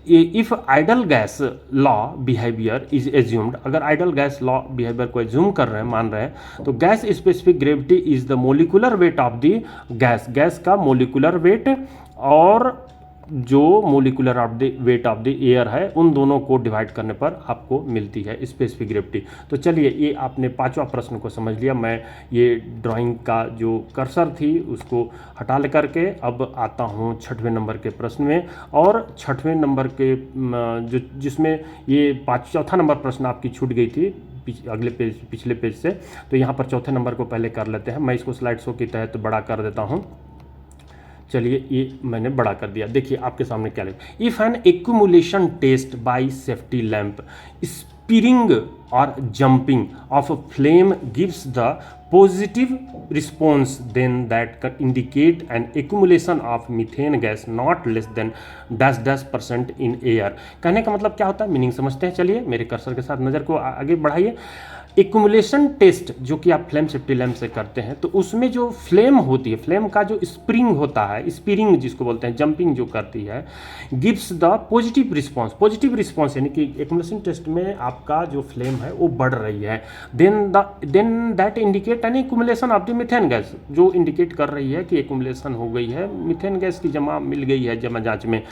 If idol gas law behaviour is assumed, अगर आइडल गैस लॉ बिहेवियर को एज्यूम कर रहे हैं, मान रहे हैं, तो gas specific gravity is the molecular weight of the gas, gas का मोलिकुलर वेट और जो molecular of the weight of the air है उन दोनों को डिवाइड करने पर आपको मिलती है स्पेसिफिक ग्रेविटी। तो चलिए ये आपने 5वां प्रश्न को समझ लिया। मैं ये ड्राइंग का जो कर्सर थी उसको हटा ले करके अब आता हूँ 6वें नंबर के प्रश्न में, और 6वें नंबर के जो जिसमें ये चौथा नंबर प्रश्न आपकी छूट गई थी अगले पेज पिछले पेज से, तो यहाँ पर चौथे नंबर को पहले कर लेते हैं। मैं इसको स्लाइड शो के तहत बड़ा कर देता हूँ। चलिए ये मैंने बड़ा कर दिया। देखिए आपके सामने क्या लिखा, if an accumulation test by safety lamp spiring और jumping of flame gives the positive response then that indicate an accumulation of methane gas not less than 10% in air. कहने का मतलब क्या होता है, मीनिंग समझते हैं। चलिए मेरे कर्सर के साथ नज़र को आगे बढ़ाइए। एक्यूमुलेशन टेस्ट जो कि आप फ्लेम सेफ्टी लैंप से करते हैं, तो उसमें जो फ्लेम होती है, फ्लेम का जो स्प्रिंग होता है, स्पीरिंग जिसको बोलते हैं, जंपिंग जो करती है, gives the positive response. Positive response यानी कि एक्यूमुलेशन टेस्ट में आपका जो फ्लेम है वो बढ़ रही है। Then that indicate an accumulation of the methane gas, जो इंडिकेट कर रही है कि एक्यूमुलेशन हो गई है, मीथेन गैस की जमा मिल गई है जमा जांच में।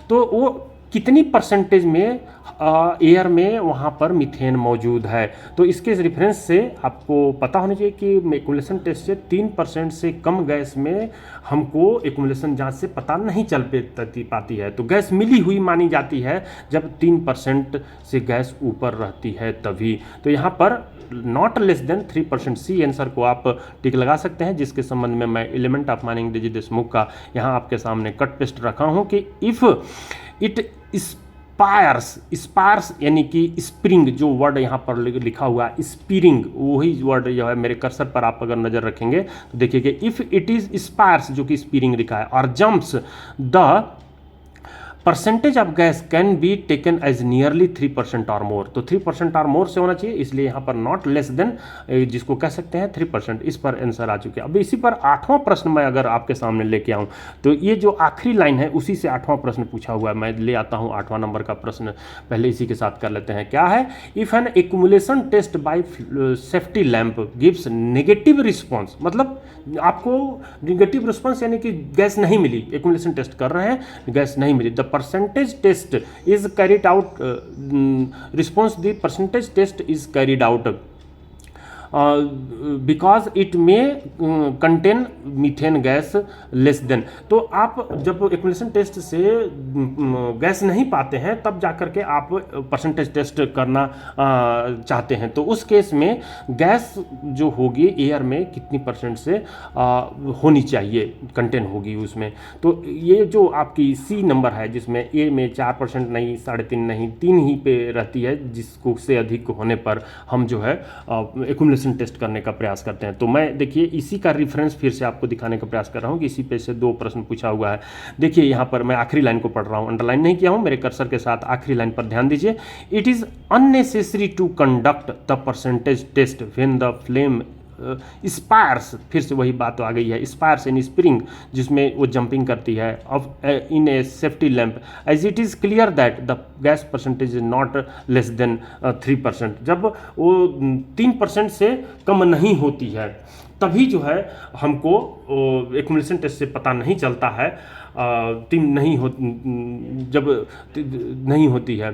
तो वो कितनी परसेंटेज में एयर में वहाँ पर मीथेन मौजूद है। तो इसके रेफरेंस से आपको पता होना चाहिए कि एक्यूमुलेशन टेस्ट से 3% से कम गैस में हमको एक्यूमुलेशन जांच से पता नहीं चल पाती है। तो गैस मिली हुई मानी जाती है जब 3% से गैस ऊपर रहती है तभी। तो यहाँ पर not less than 3%, C answer को आप टिक लगा सकते हैं, जिसके संबंध में मैं element of mining D G Deshmukh का यहाँ आपके सामने कट पेस्ट रखा हूँ कि इफ़ इट स्पार्स यानी कि स्प्रिंग, जो वर्ड यहाँ पर लिखा हुआ है स्प्रिंग, वही वर्ड जो है मेरे कर्सर पर आप अगर नज़र रखेंगे तो देखिए कि इफ़ इट इज़ स्पार्स, जो कि स्प्रिंग लिखा है, और jumps the percentage of gas can be taken as nearly 3% or मोर। तो 3% और मोर से होना चाहिए, इसलिए यहाँ पर नॉट लेस देन, जिसको कह सकते हैं 3%। इस पर आंसर आ चुके हैं। अब इसी पर 8वां प्रश्न मैं अगर आपके सामने लेके आऊँ तो ये जो आखिरी लाइन है उसी से 8वां प्रश्न पूछा हुआ है। मैं ले आता हूँ 8वां नंबर का प्रश्न, पहले इसी के साथ कर लेते हैं। क्या है? If an accumulation test by safety lamp gives negative response, मतलब आपको नेगेटिव रिस्पॉन्स यानी कि गैस नहीं मिली, एक्यूमुलेशन टेस्ट कर रहे हैं, गैस नहीं मिली, the percentage test is carried out response the percentage test is carried out because it में contain methane gas less than. तो आप जब एक्यूमुलेशन टेस्ट से गैस नहीं पाते हैं तब जाकर के आप परसेंटेज टेस्ट करना चाहते हैं, तो उस केस में गैस जो होगी एयर में कितनी परसेंट से होनी चाहिए, कंटेन होगी उसमें। तो ये जो आपकी सी नंबर है जिसमें ए में 4% नहीं, 3.5 नहीं, 3 ही पे रहती है, जिसको से अधिक होने पर हम जो है एक्यूमुलेशन टेस्ट करने का प्रयास करते हैं। तो मैं देखिए इसी का रेफरेंस फिर से आपको दिखाने का प्रयास कर रहा हूं कि इसी पे से 2 प्रश्न पूछा हुआ है। देखिए यहाँ पर मैं आखिरी लाइन को पढ़ रहा हूं, अंडरलाइन नहीं किया हूं, मेरे कर्सर के साथ आखिरी लाइन पर ध्यान दीजिए। It is unnecessary to conduct the percentage test when the flame spires, फिर से वही बात तो आ गई है, स्पायर्स इन स्प्रिंग, जिसमें वो जंपिंग करती है off in a safety lamp, as it is clear that the gas percentage is not less than 3%। जब वो 3% से कम नहीं होती है तभी जो है हमको एक्यूमुलेशन टेस्ट से पता नहीं चलता है, जब नहीं होती है,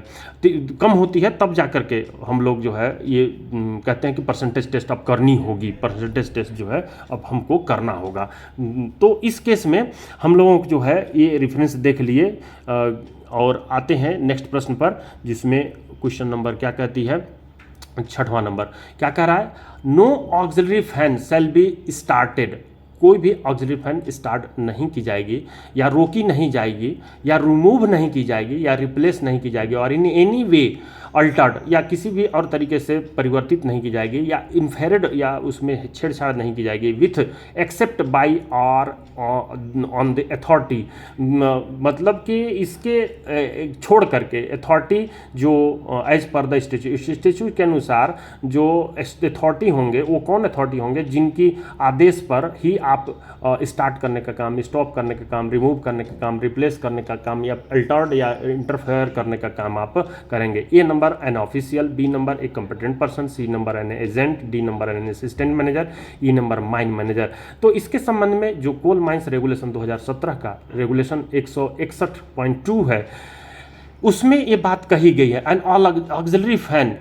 कम होती है, तब जाकर के हम लोग जो है ये कहते हैं कि परसेंटेज टेस्ट अब करनी होगी, परसेंटेज टेस्ट जो है अब हमको करना होगा। तो इस केस में हम लोगों को जो है ये रेफरेंस देख लिए और आते हैं नेक्स्ट प्रश्न पर, जिसमें क्वेश्चन नंबर क्या कहती है, 6वां नंबर क्या कह रहा है? No auxiliary fan shall be started, कोई भी ऑक्सिलरी फैन स्टार्ट नहीं की जाएगी या रोकी नहीं जाएगी या रिमूव नहीं की जाएगी या रिप्लेस नहीं की जाएगी और इन एनी वे अल्टर्ड या किसी भी और तरीके से परिवर्तित नहीं की जाएगी या इन्फेरेड या उसमें छेड़छाड़ नहीं की जाएगी विथ एक्सेप्ट बाय और ऑन द अथॉरिटी, मतलब कि इसके छोड़ करके अथॉरिटी जो एज पर द स्टेचू के अनुसार जो अथॉरिटी होंगे, वो कौन अथॉरिटी होंगे जिनकी आदेश पर ही आप स्टार्ट करने का काम, स्टॉप करने का काम, रिमूव करने का काम, रिप्लेस करने का काम या अल्टर्ड या इंटरफेयर करने का काम आप करेंगे। A number an official, B number a competent person, C number an agent, D number an assistant manager, E number mine manager. तो इसके संबंध में जो कोल माइंस रेगुलेशन 2017 का रेगुलेशन 161.2 है उसमें ये बात कही गई है, an all auxiliary fan,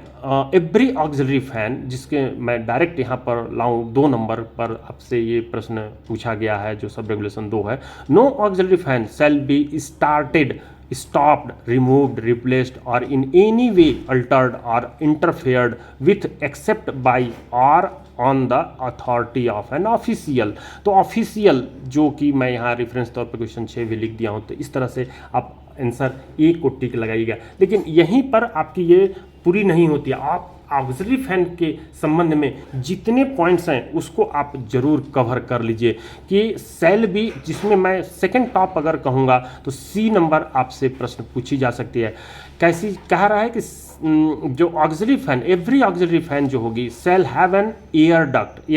every auxiliary fan, जिसके मैं डायरेक्ट यहाँ पर लाऊं 2 नंबर पर आपसे ये प्रश्न पूछा गया है जो सब रेगुलेशन 2 है। No auxiliary fan shall be started, stopped, removed, replaced or in any way altered or interfered with except by or on the authority of an official। तो ऑफिशियल जो कि मैं यहाँ रेफरेंस तौर पर क्वेश्चन 6 भी लिख दिया हूँ, तो इस तरह से आप आंसर ए को टिक लगाइएगा। लेकिन यहीं पर आपकी ये पूरी नहीं होती है, आप ऑक्सिलरी फैन के संबंध में जितने पॉइंट्स हैं उसको आप जरूर कवर कर लीजिए कि सेल भी, जिसमें मैं सेकंड टॉप अगर कहूँगा तो सी नंबर आपसे प्रश्न पूछी जा सकती है। कैसी कह रहा है कि जो auxiliary fan, every auxiliary fan जो होगी shall have an air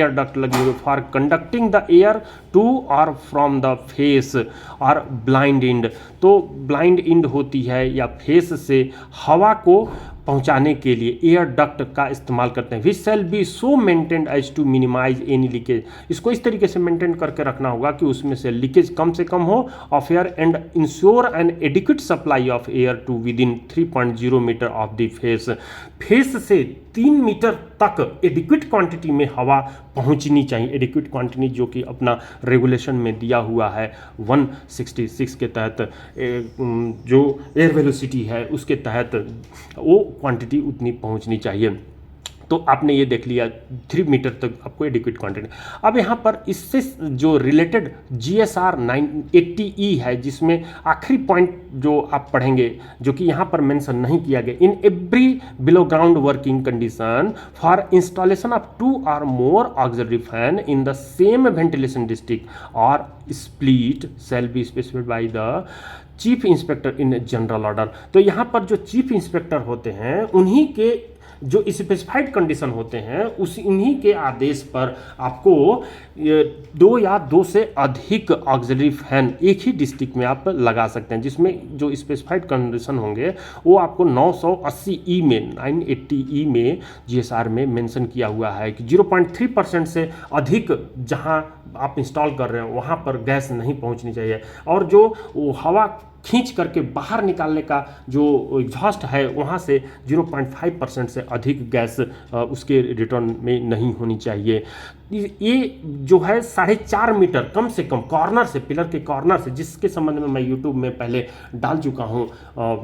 duct लगी हुई for conducting the air to और फ्रॉम द फेस और ब्लाइंड इंड। तो ब्लाइंड इंड होती है या फेस से हवा को पहुंचाने के लिए एयर डक्ट का इस्तेमाल करते हैं। Which shall be so maintained as to minimise any leakage, इसको इस तरीके से मेंटेन करके रखना होगा कि उसमें से लीकेज कम से कम हो of air and ensure an adequate supply of air to within 3.0 metre of the face. Face से 3 मीटर तक एडिक्वेट क्वांटिटी में हवा पहुंचनी चाहिए। एडिक्वेट क्वांटिटी जो कि अपना रेगुलेशन में दिया हुआ है 166 के तहत, जो एयर वेलोसिटी है उसके तहत वो क्वांटिटी उतनी पहुंचनी चाहिए। तो आपने ये देख लिया 3 मीटर तक आपको एडिक्वेट क्वांटिटी। अब यहाँ पर इससे जो रिलेटेड GSR 980E है, जिसमें आखिरी पॉइंट जो आप पढ़ेंगे, जो कि यहाँ पर मेंशन नहीं किया गया, in every below ground working condition for installation of 2 or more auxiliary fan in the same ventilation district or split shall be specified by the chief inspector in general order. तो यहाँ पर जो chief inspector होते हैं उन्हीं के जो specified condition होते हैं इन्हीं के आदेश पर आपको 2 या 2 से अधिक ऑक्सिलरी फैन एक ही डिस्ट्रिक्ट में आप लगा सकते हैं, जिसमें जो स्पेसिफाइड कंडीशन होंगे वो आपको 980E में 980E में GSR में मेंशन किया हुआ है कि 0.3% से अधिक जहां आप इंस्टॉल कर रहे हैं वहां पर गैस नहीं पहुंचनी चाहिए, और जो हवा खींच करके बाहर निकालने का जो एग्जॉस्ट है वहाँ से 0.5% से अधिक गैस उसके रिटर्न में नहीं होनी चाहिए। ये जो है 4.5 मीटर कम से कम कॉर्नर से, पिलर के कॉर्नर से, जिसके संबंध में मैं यूट्यूब में पहले डाल चुका हूँ,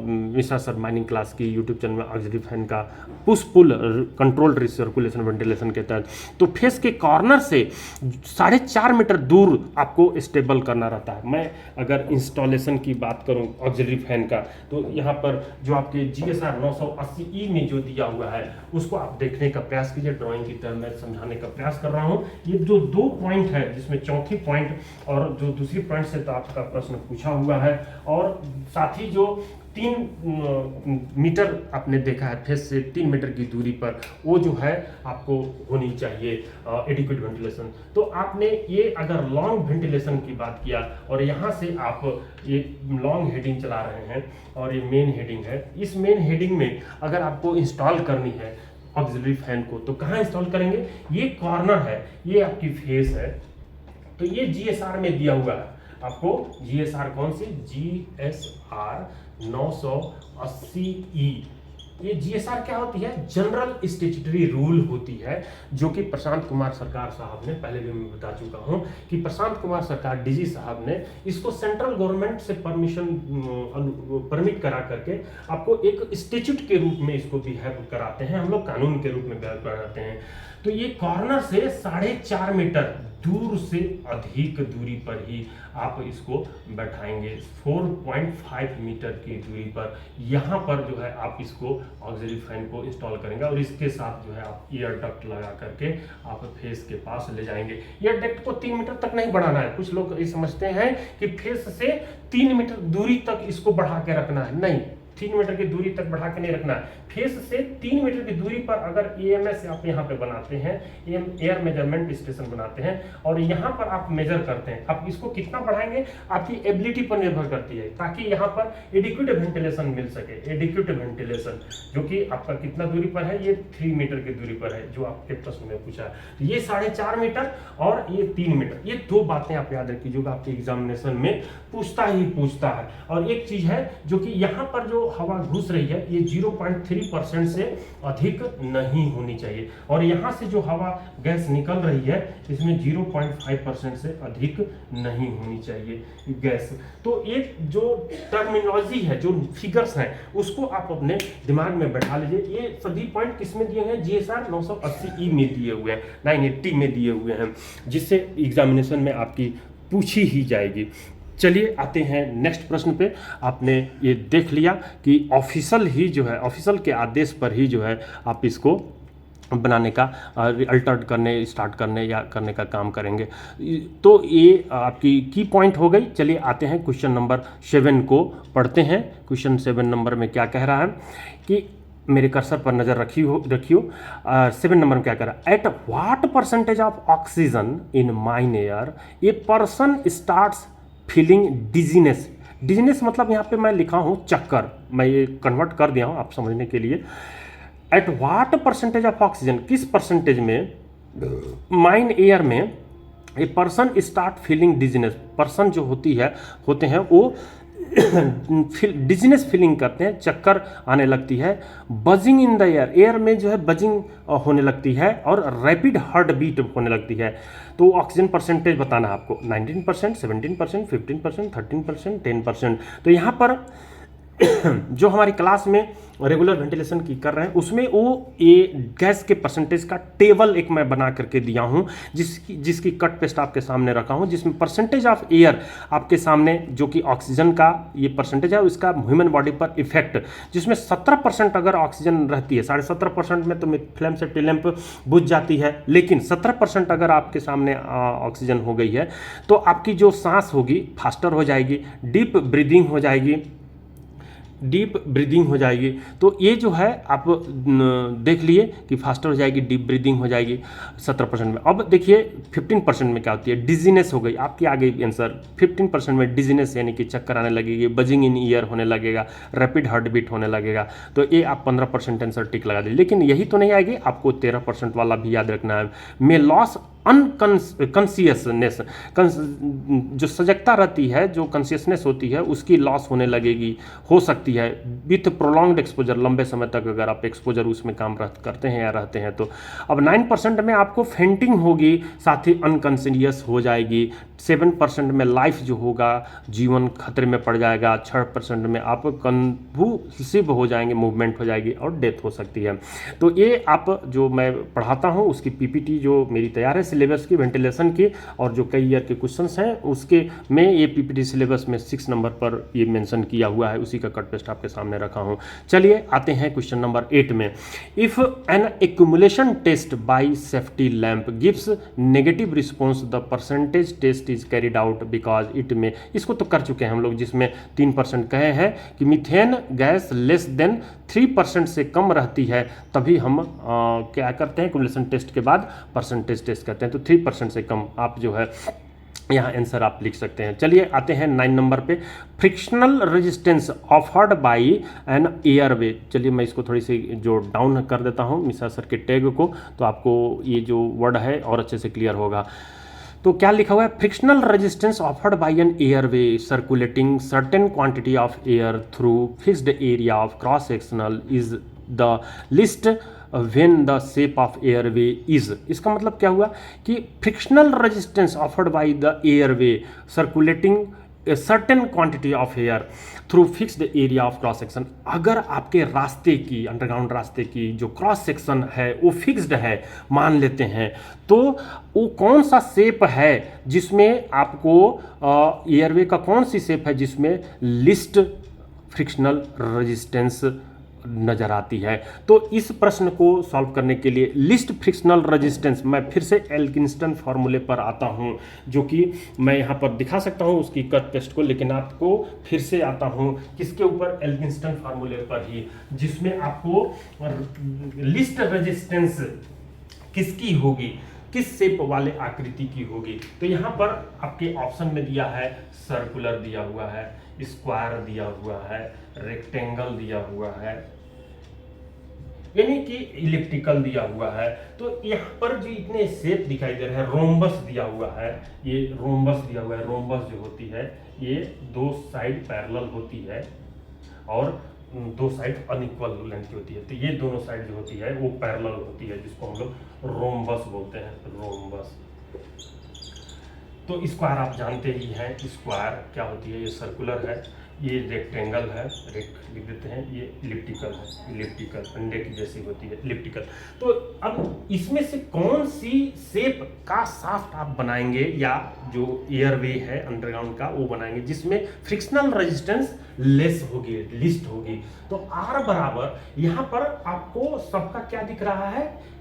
मिश्रा सर माइनिंग क्लास की यूट्यूब चैनल में ऑक्सिलरी फैन का push pull controlled recirculation ventilation के तहत। तो फेस के कॉर्नर से 4.5 मीटर दूर आपको स्टेबल करना रहता है। मैं अगर इंस्टॉलेशन की बात करूं ऑक्सिलरी फैन का, तो यहाँ पर जो आपके GSR 980E में जो दिया हुआ है उसको आप देखने का प्रयास कीजिए। ड्राइंग की तरह मैं समझाने का प्रयास कर रहा हूँ। ये जो 2 पॉइंट है, जिसमें चौथी पॉइंट और जो दूसरी पॉइंट से तो आपका प्रश्न पूछा हुआ है, और साथ ही जो 3 मीटर आपने देखा है फेस से 3 मीटर की दूरी पर, वो जो है आपको होनी चाहिए एडिक्वेट वेंटिलेशन। तो आपने ये अगर लॉन्ग वेंटिलेशन की बात किया और यहाँ से आप ये लॉन्ग हेडिंग चला रहे हैं और ये मेन हेडिंग है, इस मेन हेडिंग में अगर आपको इंस्टॉल करनी है ऑक्सिलरी फैन को तो कहाँ इंस्टॉल करेंगे? ये कॉर्नर है, ये आपकी फेस है, तो ये GSR में दिया हुआ है आपको। GSR कौन सी? GSR 980E। ये GSR क्या होती है? जनरल स्टैट्यूटरी रूल होती है, जो कि प्रशांत कुमार सरकार साहब ने, पहले भी मैं बता चुका हूं कि प्रशांत कुमार सरकार DG साहब ने इसको सेंट्रल गवर्नमेंट से परमिट करा करके आपको एक स्टैट्यूट के रूप में इसको बिहेव कराते हैं, हम लोग कानून के रूप में बिहेव कराते हैं। तो ये कॉर्नर से 4.5 मीटर दूर से अधिक दूरी पर ही आप इसको बैठाएंगे। 4.5 मीटर की दूरी पर यहाँ पर जो है आप इसको ऑक्सिलरी फैन को इंस्टॉल करेंगे, और इसके साथ जो है आप ईयर डक्ट लगा करके आप फेस के पास ले जाएंगे। ईयर डक्ट को 3 मीटर तक नहीं बढ़ाना है। कुछ लोग ये समझते हैं कि फेस से 3 मीटर दूरी तक इसको बढ़ा के रखना है, नहीं, 3 मीटर की दूरी तक बढ़ा के नहीं रखना है। फेस से 3 मीटर की दूरी पर अगर EMS आप यहाँ पे बनाते हैं, एयर मेजरमेंट स्टेशन बनाते हैं, और यहाँ पर आप मेजर करते हैं, आप इसको कितना बढ़ाएंगे आपकी एबिलिटी पर निर्भर करती है, ताकि यहाँ पर एडिक्वेट वेंटिलेशन मिल सके। एडिक्वेट वेंटिलेशन जो कि आपका कितना दूरी पर है? ये 3 मीटर की दूरी पर है, जो आपके प्रश्न में पूछा है। तो ये 4.5 मीटर और ये 3 मीटर, ये 2 बातें आप याद रखिए जो आपके एग्जामिनेशन में पूछता ही पूछता है। और एक चीज है जो कि यहाँ पर जो हवा घुस रही है ये 0.3% से अधिक नहीं होनी चाहिए, और यहाँ से जो हवा गैस निकल रही है इसमें 0.5% से अधिक नहीं होनी चाहिए गैस। तो एक जो टर्मिनोलॉजी है, जो फिगर्स हैं, उसको आप अपने दिमाग में बैठा लीजिए। ये सभी पॉइंट किसमें दिए हैं? GSR 980E में दिए हुए हैं, 980 में दिए हुए हैं, जिससे एग्जामिनेशन में आपकी पूछी ही जाएगी। चलिए आते हैं नेक्स्ट प्रश्न पे। आपने ये देख लिया कि ऑफिशियल ही जो है, ऑफिशियल के आदेश पर ही जो है आप इसको बनाने का अल्टर करने, स्टार्ट करने या करने का काम करेंगे। तो ये आपकी की पॉइंट हो गई। चलिए आते हैं क्वेश्चन नंबर 7 को पढ़ते हैं। क्वेश्चन 7 नंबर में क्या कह रहा है कि मेरे कर्सर पर नज़र रखियो 7 नंबर में क्या कह रहा है? At what percentage of oxygen in mine air a person starts feeling dizziness. Dizziness मतलब यहाँ पे मैं लिखा हूँ चक्कर, मैं ये कन्वर्ट कर दिया हूँ आप समझने के लिए। At what percentage of oxygen, किस परसेंटेज में माइन एयर में a person start feeling dizziness, person जो होते हैं वो डिजीनेस फीलिंग करते हैं, चक्कर आने लगती है। Buzzing in the air, air में जो है बजिंग होने लगती है, और रैपिड हार्ट बीट होने लगती है। तो ऑक्सीजन परसेंटेज बताना है आपको, 19%, 17%, 15%, 13%, 10%। तो यहाँ पर जो हमारी क्लास में रेगुलर वेंटिलेशन की कर रहे हैं उसमें वो ये गैस के परसेंटेज का टेबल एक मैं बना करके दिया हूँ, जिसकी कट पेस्ट आपके सामने रखा हूँ, जिसमें परसेंटेज ऑफ एयर आपके सामने जो कि ऑक्सीजन का ये परसेंटेज है उसका ह्यूमन बॉडी पर इफेक्ट, जिसमें 17% अगर ऑक्सीजन रहती है, 17.5% में तो फ्लेम सेफ्टी लैंप बुझ जाती है, लेकिन 17% अगर आपके सामने ऑक्सीजन हो गई है तो आपकी जो सांस होगी फास्टर हो जाएगी, डीप ब्रीदिंग हो जाएगी, डीप ब्रीदिंग हो जाएगी। तो ये जो है आप देख लिए कि फास्टर हो जाएगी, डीप ब्रीदिंग हो जाएगी 17% में। अब देखिए 15% में क्या होती है, डिजीनेस हो गई आपकी, आ गई आंसर। 15% में डिजीनेस यानी कि चक्कर आने लगेगी, बजिंग इन ईयर होने लगेगा, रैपिड हार्ट बीट होने लगेगा। तो ये आप 15% आंसर टिक लगा दीजिए। लेकिन यही तो नहीं आएगी, आपको 13% वाला भी याद रखना है। मे लॉस अनकॉन्सियसनेस, जो सजगता रहती है, जो कॉन्सियसनेस होती है उसकी लॉस होने लगेगी, हो सकती है विथ प्रोलॉन्ग्ड एक्सपोजर, लंबे समय तक अगर आप एक्सपोजर उसमें काम करते हैं या रहते हैं तो। अब 9% में आपको फेंटिंग होगी, साथ ही अनकॉन्सियस हो जाएगी। 7% में लाइफ जो होगा, जीवन खतरे में पड़ जाएगा। 6% में आप कन्वुल्सिव हो जाएंगे, मूवमेंट हो जाएगी और डेथ हो सकती है। तो ये आप जो मैं पढ़ाता हूँ उसकी पीपीटी जो मेरी तैयार है सिलेबस की, वेंटिलेशन की, और जो कई ईयर के क्वेश्चंस हैं उसके में ये पीपीटी सिलेबस में 6 नंबर पर ये मेंशन किया हुआ है, उसी का कट पेस्ट आपके सामने रखा हूँ। चलिए आते हैं क्वेश्चन नंबर 8 में। If an accumulation test by safety lamp gives negative response the percentage test is carried out because it में, इसको तो कर चुके हैं हम लोग, जिसमें 3% कहे हैं कि मीथेन गैस लेस देन 3% से कम रहती है, तभी हम क्या करते हैं, एक्यूमुलेशन टेस्ट के बाद परसेंटेज टेस्ट करते हैं। तो 3% से कम आप जो है यहाँ आंसर आप लिख सकते हैं। चलिए आते हैं 9 नंबर पे। Frictional resistance offered by an airway. चलिए मैं इसको थोड़ी सी जो डाउन कर देता हूँ मिश्रा सर के टैग को, तो आपको ये जो वर्ड है और अच्छे से क्लियर होगा। तो क्या लिखा हुआ है, frictional resistance offered by an airway circulating certain quantity of air through fixed area of cross sectional is the least when the shape of airway is. इसका मतलब क्या हुआ कि frictional resistance offered by the airway circulating a certain quantity of air through fixed area of cross section. अगर आपके रास्ते की, underground रास्ते की जो क्रॉस सेक्शन है वो फिक्स्ड है मान लेते हैं, तो वो कौन सा शेप है जिसमें आपको एयरवे का कौन सी शेप है जिसमें लिस्ट फ्रिक्शनल रेजिस्टेंस नजर आती है। तो इस प्रश्न को सॉल्व करने के लिए लिस्ट फ्रिक्शनल रेजिस्टेंस, मैं फिर से एल्किंस्टन फार्मूले पर आता हूं, जो कि मैं यहां पर दिखा सकता हूं उसकी कट टेस्ट को, लेकिन आपको फिर से आता हूं किसके ऊपर, एल्किंस्टन फार्मूले पर ही, जिसमें आपको लिस्ट रेजिस्टेंस किसकी होगी, किस शेप वाले आकृति की होगी। तो यहां पर आपके ऑप्शन में दिया है सर्कुलर दिया हुआ है, स्क्वायर दिया हुआ है, रेक्टेंगल दिया हुआ है, यानी कि इलिप्टिकल दिया हुआ है। तो यहाँ पर जो इतने शेप दिखाई दे रहे हैं, रोम्बस दिया हुआ है, ये रोम्बस दिया हुआ है। रोम्बस जो होती है ये 2 साइड पैरेलल होती है और 2 साइड अनइक्वल लेंथ की होती है। तो ये दोनों साइड जो होती है वो पैरेलल होती है, जिसको हम लोग रोम्बस बोलते हैं, रोम्बस। तो स्क्वायर आप जानते ही हैं, स्क्वायर क्या होती है, ये सर्कुलर है, ये रेक्टेंगल है, लिख देते हैं, ये इलिप्टिकल है, इलिप्टिकल अंडे की जैसी होती है, इलिप्टिकल। तो अब इसमें से कौन सी शेप का शाफ्ट आप बनाएंगे या जो एयरवे है अंडरग्राउंड का वो बनाएंगे जिसमें फ्रिक्शनल रेजिस्टेंस लेस होगी, लिस्ट होगी। तो आर बराबर यहाँ पर आपको सबका क्या दिख रहा है,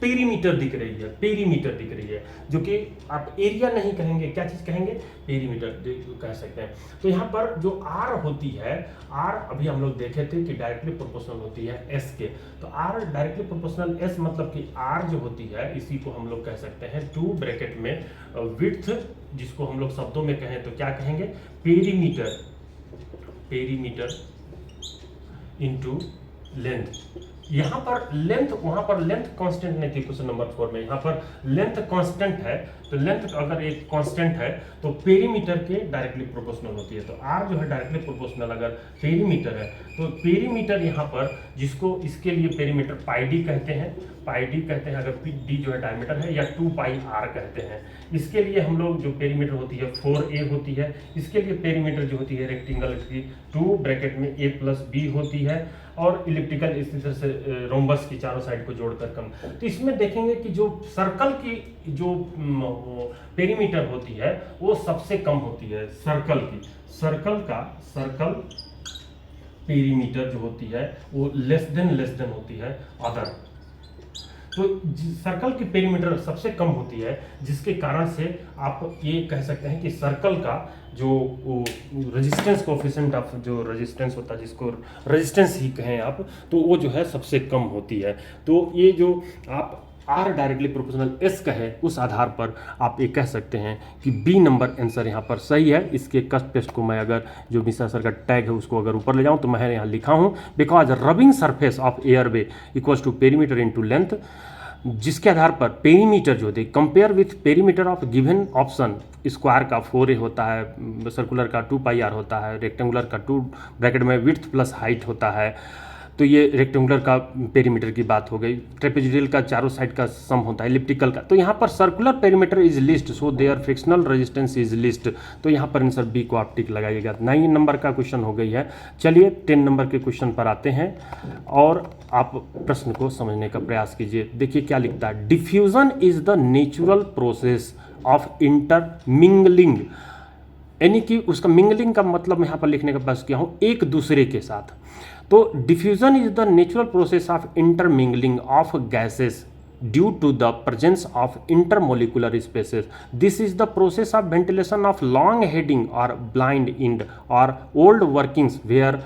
पेरीमीटर दिख रही है, पेरीमीटर दिख रही है, जो कि आप एरिया नहीं कहेंगे, क्या चीज कहेंगे, पेरीमीटर कह सकते हैं। तो यहाँ पर जो आर होती है, आर अभी हम लोग देखे थे कि डायरेक्टली प्रोपोर्शनल होती है एस के। तो आर डायरेक्टली प्रोपोर्शनल एस मतलब कि आर जो होती है इसी को हम लोग कह सकते हैं 2 ब्रैकेट में विड्थ, जिसको हम लोग शब्दों में कहें तो क्या कहेंगे, पेरीमीटर, पेरीमीटर इनटू लेंथ, यहाँ पर लेंथ, वहां पर लेंथ कांस्टेंट नहीं थी क्वेश्चन नंबर 4 में, यहाँ पर लेंथ कांस्टेंट है। तो लेंथ अगर एक कांस्टेंट है तो पेरीमीटर के डायरेक्टली प्रोपोर्शनल होती है। तो आर जो है डायरेक्टली प्रोपोर्शनल अगर पेरीमीटर है तो पेरीमीटर यहाँ पर, जिसको इसके लिए पेरीमीटर पाई डी कहते हैं, पाई डी कहते हैं अगर डी जो है डायमीटर है, या 2 पाई आर कहते हैं। इसके लिए हम लोग जो पेरीमीटर होती है 4a होती है। इसके लिए पेरीमीटर जो होती है रेक्टेंगल की 2 ब्रैकेट में a प्लस b होती है, और इलिप्टिकल इस तरह से रोम्बस की चारों साइड को जोड़कर कम। तो इसमें देखेंगे कि जो सर्कल की जो पेरीमीटर होती है वो सबसे कम होती है सर्कल की। सर्कल पेरीमीटर जो होती है वो लेस देन होती है अदर। तो सर्कल की पेरीमीटर सबसे कम होती है, जिसके कारण से आप ये कह सकते हैं कि सर्कल का जो रेजिस्टेंस कोफिशिएंट ऑफ, जो रेजिस्टेंस होता है जिसको रेजिस्टेंस ही कहें आप, तो वो जो है सबसे कम होती है। तो ये जो आप आर डायरेक्टली प्रोपोर्शनल एस का है, उस आधार पर आप ये कह सकते हैं कि बी नंबर आंसर यहाँ पर सही है। इसके कस्ट टेस्ट को मैं अगर जो मिश्रा सर का टैग है उसको अगर ऊपर ले जाऊँ तो मैं यहाँ लिखा हूँ because rubbing surface of airway equals to perimeter into length, जिसके आधार पर पेरीमीटर जो होती है compare with perimeter of given option, square का 4a होता है, सर्कुलर का 2 पाई आर होता है, रेक्टेंगुलर का 2 ब्रैकेट में विड्थ प्लस हाइट होता है। तो ये रेक्टेंगुलर का पेरीमीटर की बात हो गई। ट्रेपेजोइडल का चारों साइड का सम होता है, एलिप्टिकल का। तो यहाँ पर circular perimeter is least, so there frictional resistance is least. तो यहाँ पर आंसर बी को आप टिक लगाइएगा। 9 नंबर का क्वेश्चन हो गई है। चलिए 10 नंबर के क्वेश्चन पर आते हैं और आप प्रश्न को समझने का प्रयास कीजिए। देखिए क्या लिखता है, diffusion is the natural process of intermingling, यानी कि उसका मिंगलिंग का मतलब मैं यहाँ पर लिखने का प्रयास किया हूँ एक दूसरे के साथ। तो diffusion is the natural process of intermingling of gases due to the presence of intermolecular spaces. This is the process of ventilation of long heading और ब्लाइंड इंड और old workings where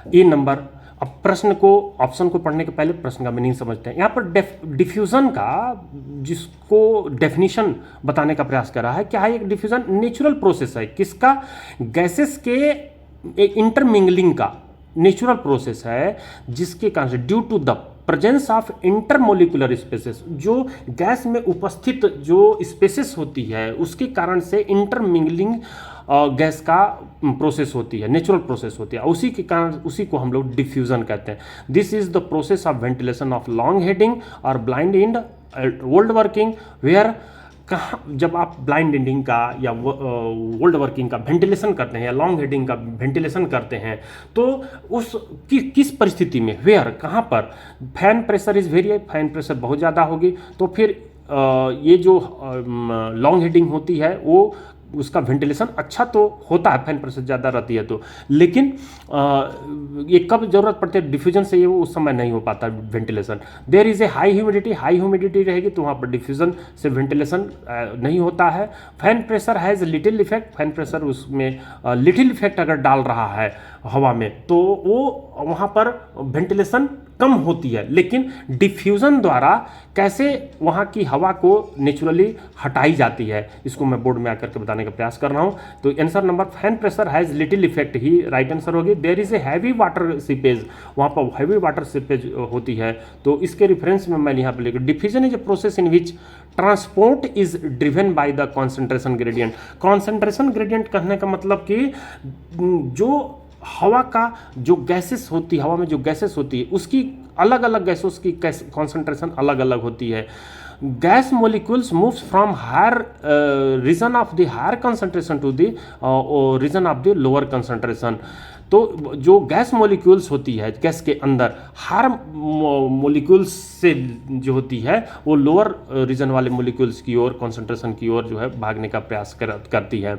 a number. अब प्रश्न को, option को पढ़ने के पहले प्रश्न का मीनिंग समझते हैं। यहाँ पर डिफ्यूजन का जिसको डेफिनेशन बताने का प्रयास कर रहा है, क्या है एक डिफ्यूजन नेचुरल प्रोसेस है, किसका, गैसेस के इंटरमिंगलिंग का नेचुरल प्रोसेस है, जिसके कारण से due to the presence of intermolecular spaces, जो गैस में उपस्थित जो स्पेसेस होती है उसके कारण से इंटरमिंगलिंग गैस का प्रोसेस होती है, नेचुरल प्रोसेस होती है, उसी के कारण उसी को हम लोग डिफ्यूजन कहते हैं। This is the process of ventilation of long heading और blind end old working where, कहाँ जब आप ब्लाइंड एंडिंग का या ओल्ड वर्किंग का वेंटिलेशन करते हैं या लॉन्ग हेडिंग का वेंटिलेशन करते हैं, तो उस किस परिस्थिति में, वेयर कहाँ पर, fan pressure is very, fan pressure बहुत ज़्यादा होगी, तो फिर ये जो लॉन्ग हेडिंग होती है वो उसका वेंटिलेशन अच्छा तो होता है, फैन प्रेशर ज़्यादा रहती है तो, लेकिन ये कब जरूरत पड़ती है डिफ्यूजन से, ये वो उस समय नहीं हो पाता ventilation. There is a high humidity, high humidity रहेगी तो वहाँ पर डिफ्यूजन से वेंटिलेशन नहीं होता है। Fan pressure has little effect, fan pressure उसमें लिटिल इफेक्ट अगर डाल रहा है हवा में तो वो वहाँ पर वेंटिलेशन कम होती है, लेकिन डिफ्यूजन द्वारा कैसे वहाँ की हवा को नेचुरली हटाई जाती है, इसको मैं बोर्ड में आकर के बताने का प्रयास कर रहा हूँ। तो answer number fan pressure has little effect ही राइट आंसर होगी। There is a heavy water seepage, वहाँ पर हैवी वाटर सीपेज होती है, तो इसके रिफरेंस में मैं यहाँ पर लिखूँ diffusion is a process in which transport is driven by the concentration gradient. Concentration gradient कहने का मतलब कि जो हवा का जो गैसेस होती है, हवा में जो गैसेस होती है उसकी अलग अलग गैसेस की कॉन्सेंट्रेशन अलग अलग होती है। Gas molecules moves from higher region of the higher concentration to the region of the lower concentration. तो जो गैस मॉलिक्यूल्स होती है गैस के अंदर, हायर मॉलिक्यूल्स से जो होती है वो लोअर रीजन वाले मॉलिक्यूल्स की ओर, कॉन्सेंट्रेशन की ओर जो है भागने का प्रयास करती है।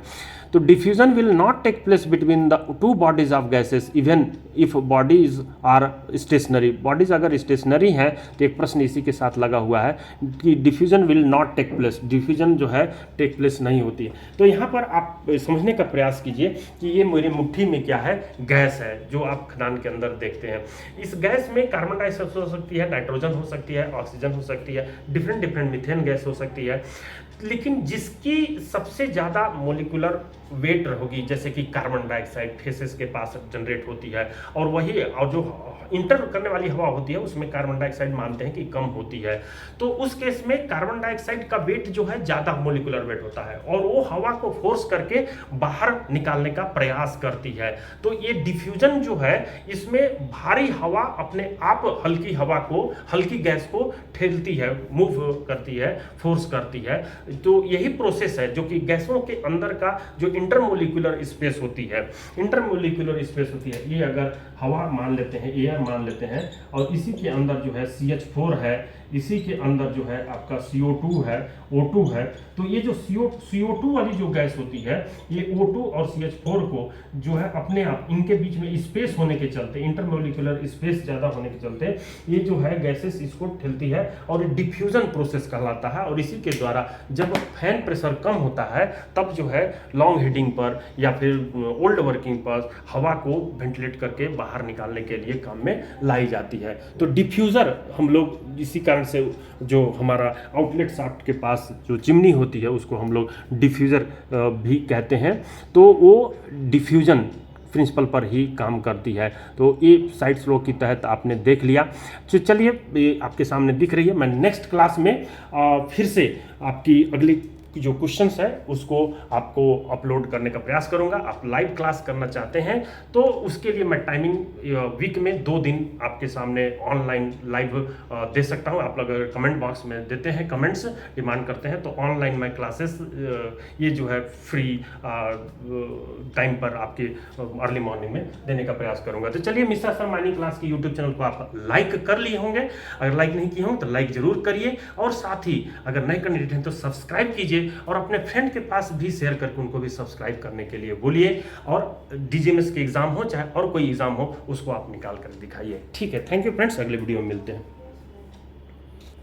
तो diffusion will not take place between the two bodies of gases even if bodies are stationary. Bodies अगर स्टेशनरी हैं तो एक प्रश्न इसी के साथ लगा हुआ है कि diffusion will not take place, diffusion जो है टेक प्लेस नहीं होती है। तो यहाँ पर आप समझने का प्रयास कीजिए कि ये मेरी मुट्ठी में क्या है, गैस है जो आप खदान के अंदर देखते हैं। इस गैस में कार्बन डाइऑक्साइड हो सकती है, नाइट्रोजन हो सकती है, ऑक्सीजन हो सकती है, डिफरेंट मीथेन गैस हो सकती है, लेकिन जिसकी सबसे ज़्यादा मोलिकुलर वेट होगी, जैसे कि कार्बन डाइऑक्साइड फेसेस के पास जनरेट होती है, और वही और जो इंटर करने वाली हवा होती है उसमें कार्बन डाइऑक्साइड मानते हैं कि कम होती है। तो उस केस में कार्बन डाइऑक्साइड का वेट जो है ज़्यादा मोलिकुलर वेट होता है और वो हवा को फोर्स करके बाहर निकालने का प्रयास करती है। तो ये डिफ्यूजन जो है, इसमें भारी हवा अपने आप हल्की हवा को, हल्की गैस को ठेलती है, मूव करती है, फोर्स करती है। तो यही प्रोसेस है जो कि गैसों के अंदर का जो इंटरमोलिकुलर स्पेस होती है, इंटरमोलिकुलर स्पेस होती है, ये अगर हवा मान लेते हैं, एयर मान लेते हैं, और इसी के अंदर जो है CH4 है, इसी के अंदर जो है आपका CO2 है, O2 है। तो ये जो CO2 वाली जो गैस होती है, ये O2 और CH4 को जो है अपने आप इनके बीच में स्पेस होने के चलते, इंटरमोलिकुलर स्पेस ज़्यादा होने के चलते ये जो है गैसेस इसको ठेलती है और डिफ्यूजन प्रोसेस कहलाता है। और इसी के द्वारा जब फैन प्रेशर कम होता है तब जो है लॉन्ग हीटिंग पर या फिर ओल्ड वर्किंग पर हवा को वेंटिलेट करके बाहर निकालने के लिए काम में लाई जाती है। तो डिफ्यूज़र हम लोग इसी कारण से, जो हमारा आउटलेट शाफ्ट के पास जो चिमनी होती है उसको हम लोग डिफ्यूज़र भी कहते हैं। तो वो डिफ्यूजन प्रिंसिपल पर ही काम करती है। तो ये साइड्स लॉ के तहत आपने देख लिया। तो चलिए, ये आपके सामने दिख रही है। मैं नेक्स्ट क्लास में फिर से आपकी अगली जो क्वेश्चंस है उसको आपको अपलोड करने का प्रयास करूंगा। आप लाइव क्लास करना चाहते हैं तो उसके लिए मैं टाइमिंग वीक में 2 दिन आपके सामने ऑनलाइन लाइव दे सकता हूं। आप लोग अगर कमेंट बॉक्स में देते हैं, कमेंट्स डिमांड करते हैं, तो ऑनलाइन मैं क्लासेस ये जो है फ्री टाइम पर आपके अर्ली मॉर्निंग में देने का प्रयास करूंगा। तो चलिए, मिस्टर सर माइनिंग क्लास के यूट्यूब चैनल को आप लाइक कर लिए होंगे। अगर लाइक नहीं किए हों तो लाइक जरूर करिए, और साथ ही अगर नए कैंडिडेट हैं तो सब्सक्राइब कीजिए और अपने फ्रेंड के पास भी शेयर करके उनको भी सब्सक्राइब करने के लिए बोलिए। और DGMS के एग्जाम हो चाहे और कोई एग्जाम हो, उसको आप निकाल कर दिखाइए। ठीक है, थैंक यू फ्रेंड्स, अगले वीडियो में मिलते हैं।